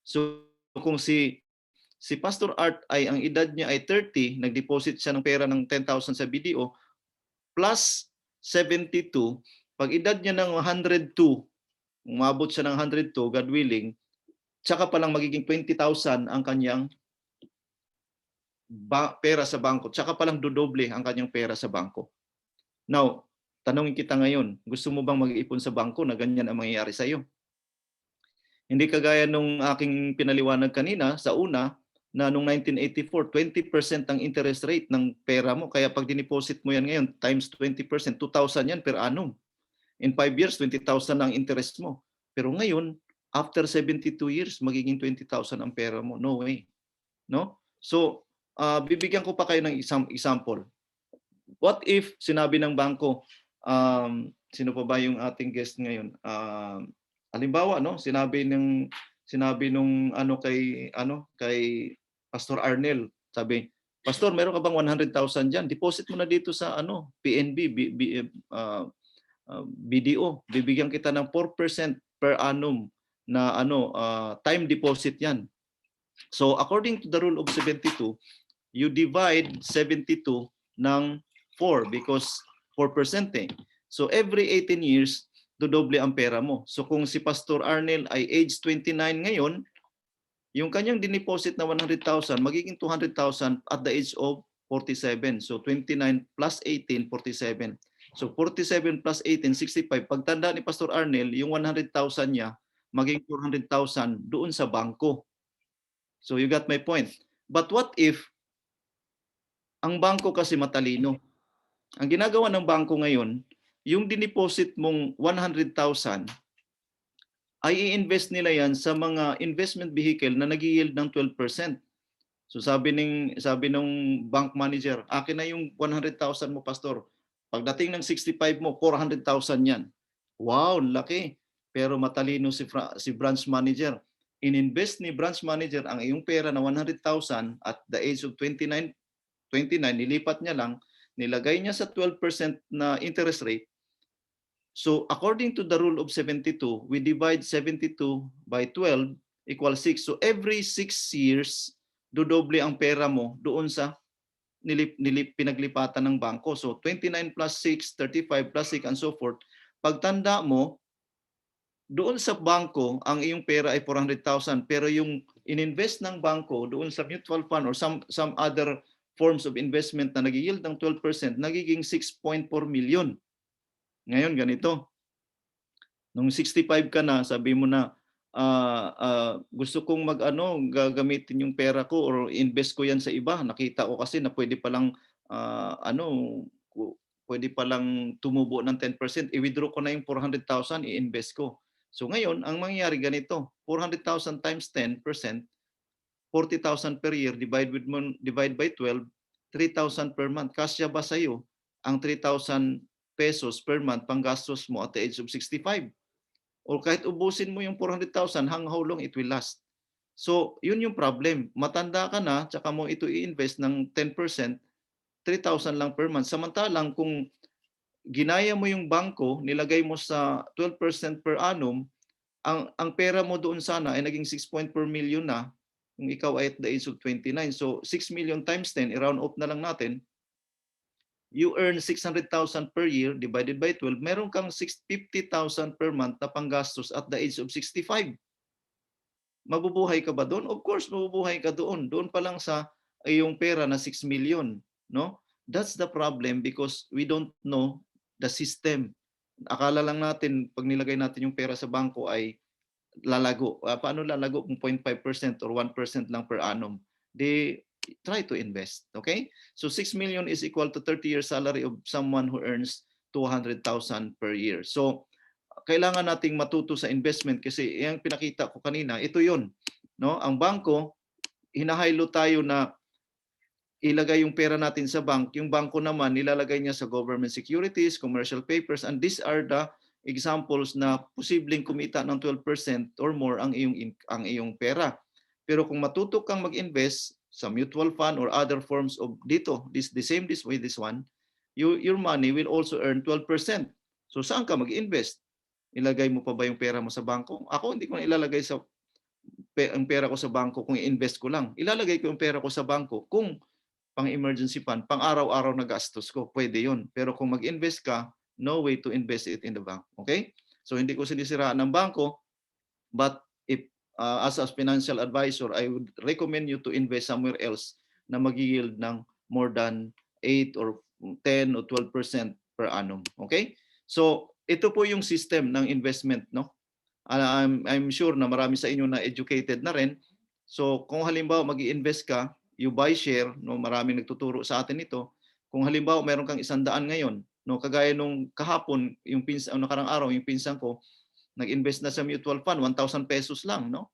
So, kung si Pastor Art ay ang edad niya ay 30, nag-deposit siya ng pera ng 10,000 sa BDO, plus 72, pag edad niya ng 102, umabot siya ng 102, God willing, tsaka palang magiging 20,000 ang kanyang pera sa bangko, tsaka palang dodoble ang kanyang pera sa bangko. Now, tanongin kita ngayon, gusto mo bang mag-iipon sa bangko na ganyan ang mangyayari sa iyo? Hindi kagaya nung aking pinaliwanag kanina sa una na nung 1984, 20% ang interest rate ng pera mo. Kaya pag dineposit mo yan ngayon, times 20%, 2,000 yan per annum. In 5 years, 20,000 ang interest mo. Pero ngayon, after 72 years, magiging 20,000 ang pera mo. No way. No? So, bibigyan ko pa kayo ng isang example. What if sinabi ng bangko, sino pa ba yung ating guest ngayon? Halimbawa, no, sinabi nung kay Pastor Arnel, sabi, Pastor, meron ka bang 100,000 diyan? Deposit mo na dito sa PNB, BDO. Bibigyan kita ng 4% per annum na time deposit 'yan. So according to the rule of 72, you divide 72 ng 4 because 4% eh. So every 18 years, dodoble ang pera mo. So kung si Pastor Arnel ay age 29 ngayon, yung kanyang dineposit na 100,000 magiging 200,000 at the age of 47. So 29 plus 18, 47. So 47 plus 18, 65. Pagtanda ni Pastor Arnel, yung 100,000 niya magiging 400,000 doon sa bangko. So you got my point. But what if ang bangko kasi matalino? Ang ginagawa ng bangko ngayon, yung dineposit mong 100,000 ay i-invest nila yan sa mga investment vehicle na nag-yield ng 12%. So sabi ng bank manager, akin na yung 100,000 mo, Pastor. Pagdating ng 65 mo, 400,000 yan. Wow, laki. Pero matalino si branch manager. Ininvest ni branch manager ang iyong pera na 100,000 at the age of 29, nilipat niya lang, nilagay niya sa 12% na interest rate. So according to the rule of 72, we divide 72 by 12 equals 6. So every 6 years, dodoble ang pera mo doon sa pinaglipatan ng bangko. So 29 plus 6, 35 plus 6 and so forth. Pagtanda mo, doon sa bangko, ang iyong pera ay 400,000. Pero yung ininvest ng bangko doon sa mutual fund or some other forms of investment na nag-yield ng 12%, nagiging 6.4 million. Ngayon, ganito. Nung 65 ka na, sabi mo na, gusto kong gagamitin yung pera ko or invest ko yan sa iba. Nakita ko kasi na pwede palang tumubo ng 10%. I-withdraw ko na yung 400,000, i-invest ko. So ngayon, ang mangyayari ganito, 400,000 times 10%, 40,000 per year, divide by 12, 3,000 per month. Kasya ba sa'yo ang 3,000 pesos per month panggastos mo at the age of 65? Or kahit ubusin mo yung 400,000, how long it will last? So, yun yung problem. Matanda ka na, tsaka mo ito i-invest ng 10%, 3,000 lang per month. Samantalang kung ginaya mo yung bangko, nilagay mo sa 12% per annum, ang pera mo doon sana ay naging 6.4 million na kung ikaw ay at the age of 29. So, 6 million times 10, i-round off na lang natin, you earn 600,000 per year divided by 12, meron kang 50,000 per month na panggastos at the age of 65. Mabubuhay ka ba doon? Of course, mabubuhay ka doon. Doon pa lang sa iyong pera na 6 million. No? That's the problem because we don't know the system. Akala lang natin, pag nilagay natin yung pera sa bangko ay lalago. Paano lalago kung 0.5% or 1% lang per annum? They try to invest. Okay? So 6 million is equal to 30-year salary of someone who earns 200,000 per year. So kailangan nating matuto sa investment kasi yung pinakita ko kanina, ito yun. No? Ang bangko, hinahaylo tayo na ilagay yung pera natin sa bank. Yung bangko naman, nilalagay niya sa government securities, commercial papers, and these are the examples na posibleng kumita ng 12% or more ang iyong pera. Pero kung matuto kang mag-invest sa mutual fund or other forms of this one, your money will also earn 12%. So saan ka mag-invest? Ilagay mo pa ba yung pera mo sa bangko? Ako hindi ko na ilalagay ang pera ko sa bangko kung i-invest ko lang. Ilalagay ko yung pera ko sa bangko kung pang emergency fund, pang araw-araw na gastos ko, pwede yun. Pero kung mag-invest ka, no way to invest it in the bank. Okay? So hindi ko sinisiraan ng bangko, but if as a financial advisor, I would recommend you to invest somewhere else na mag-yield ng more than 8 or 10 or 12% per annum. Okay? So ito po yung system ng investment, no? I'm sure na marami sa inyo na educated na rin. So kung halimbawa mag-i-invest ka, you buy share, no, maraming nagtuturo sa atin ito. Kung halimbawa meron kang 100 ngayon, No, kagaya nung kahapon, yung nakarang araw, yung pinsan ko, nag-invest na sa mutual fund, 1,000 pesos lang, no?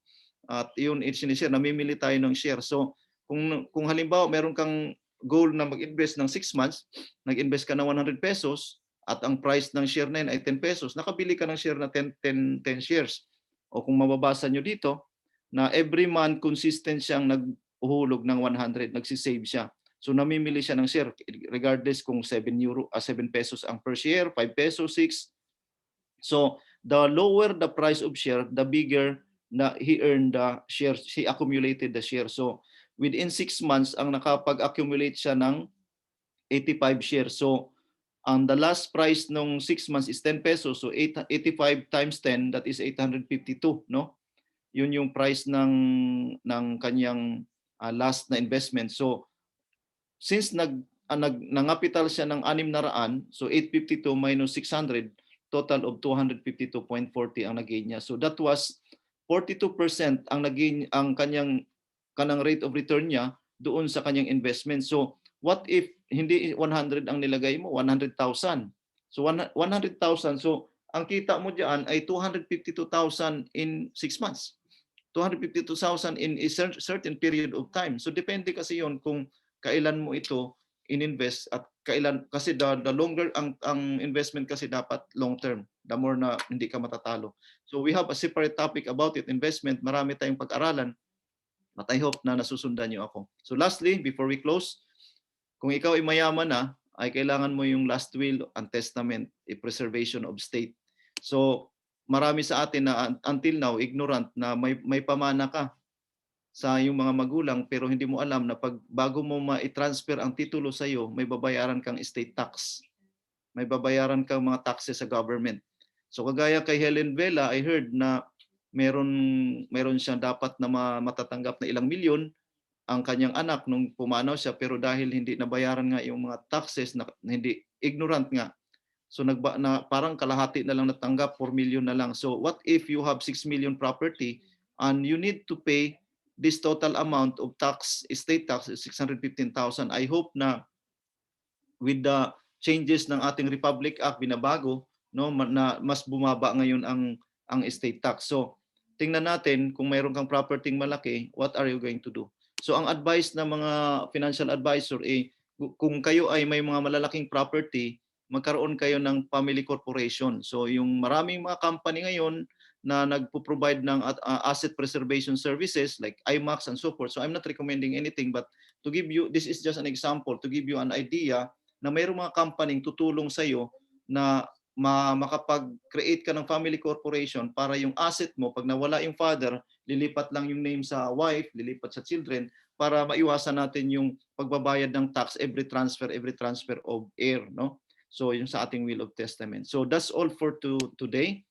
At yun, sinishare, namimili tayo ng share. So, kung halimbawa meron kang goal na mag-invest ng 6 months, nag-invest ka ng 100 pesos, at ang price ng share na yun ay 10 pesos, nakabili ka ng share na 10 shares. O kung mababasa nyo dito, na every month consistent siyang naghuhulog ng 100, nagsisave siya. So namimili siya ng share regardless kung 7 pesos ang per share, 5 pesos, 6. So the lower the price of share, the bigger na he earned the shares, he accumulated the share. So within 6 months, ang nakapag-accumulate siya ng 85 shares. So ang the last price nung 6 months is 10 pesos. So 85 times 10, that is 852, no? Yun yung price ng kanyang last na investment. So since nangapital siya ng 600, so 852 minus 600, total of 252.40 ang nagain niya. So that was 42% ang nagain ang kanang rate of return niya doon sa kanyang investment. So what if hindi 100 ang nilagay mo, 100,000. So 100,000, so ang kita mo diyan ay 252,000 in 6 months. 252,000 in a certain period of time. So depende kasi 'yon kung kailan mo ito ininvest at kailan, kasi the longer ang investment kasi dapat long term, the more na hindi ka matatalo. So we have a separate topic about it, investment. Marami tayong pag-aralan, but I hope na nasusundan niyo ako. So lastly, before we close, kung ikaw ay mayaman na, ay kailangan mo yung last will and testament, a preservation of state. So marami sa atin na until now ignorant na may pamana ka sa iyong mga magulang pero hindi mo alam na bago mo ma-transfer ang titulo sa iyo, may babayaran kang estate tax. May babayaran kang mga taxes sa government. So kagaya kay Helen Vela, I heard na meron siyang dapat na matatanggap na ilang milyon ang kanyang anak nung pumanaw siya, pero dahil hindi nabayaran nga yung mga taxes, na hindi, ignorant nga. So parang kalahati na lang natanggap, 4 million na lang. So what if you have 6 million property and you need to pay this total amount of tax, estate tax is 615,000. I hope na with the changes ng ating Republic Act binabago, no, na mas bumaba ngayon ang estate tax. So tingnan natin kung mayroon kang property malaki, what are you going to do? So ang advice ng mga financial advisor kung kayo ay may mga malalaking property, magkaroon kayo ng family corporation. So yung maraming mga company ngayon na nagpo-provide ng asset preservation services like IMAX and so forth. So I'm not recommending anything, but to give you, this is just an example to give you an idea na mayroong mga company tutulong sa iyo na makapag-create ka ng family corporation para yung asset mo, pag nawala yung father, lilipat lang yung name sa wife, lilipat sa children, para maiwasan natin yung pagbabayad ng tax every transfer of heir, no? So yung sa ating will of testament. So that's all for today.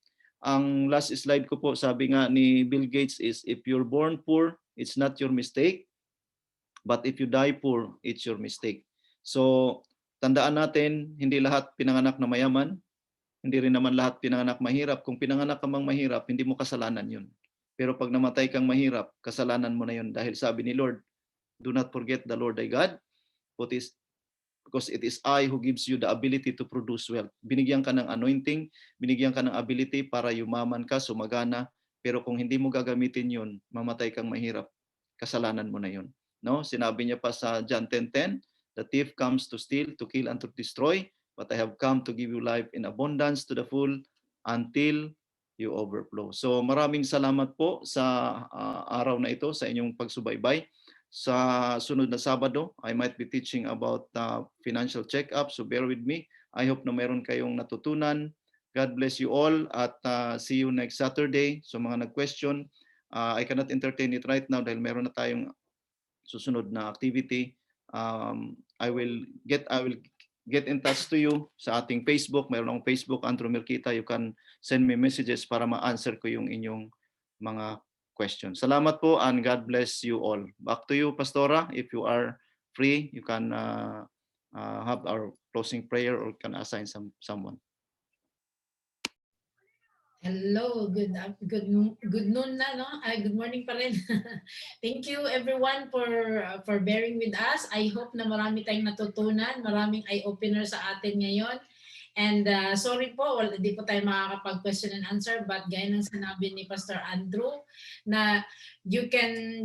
Ang last slide ko po, sabi nga ni Bill Gates is, if you're born poor, it's not your mistake. But if you die poor, it's your mistake. So tandaan natin, hindi lahat pinanganak na mayaman. Hindi rin naman lahat pinanganak mahirap. Kung pinanganak ka mang mahirap, hindi mo kasalanan yun. Pero pag namatay kang mahirap, kasalanan mo na yun. Dahil sabi ni Lord, do not forget the Lord thy God, because it is I who gives you the ability to produce wealth. Binigyan ka ng anointing, binigyan ka ng ability para yumaman ka, sumagana, pero kung hindi mo gagamitin yun, mamatay kang mahirap, kasalanan mo na yun. No? Sinabi niya pa sa John 10:10, the thief comes to steal, to kill, and to destroy, but I have come to give you life in abundance to the full until you overflow. So maraming salamat po sa araw na ito, sa inyong pagsubaybay. Sa sunod na Sabado, I might be teaching about financial check-up, so bear with me. I hope na meron kayong natutunan. God bless you all at see you next Saturday. So mga nag-question, I cannot entertain it right now dahil meron na tayong susunod na activity. I will get in touch to you sa ating Facebook. Meron akong Facebook, Andrew Merquita. You can send me messages para ma-answer ko yung inyong mga questions. Salamat po and God bless you all. Back to you, Pastora. If you are free, you can have our closing prayer or can assign someone. Hello, good noon na, no? Good morning pa rin. Thank you everyone for bearing with us. I hope na marami tayong natutunan, maraming eye-opener sa atin ngayon. And sorry po, di po tayo makakapag-question and answer, but gaya ng sinabi ni Pastor Andrew, na you can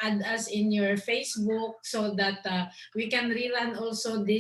add us in your Facebook so that we can rerun also this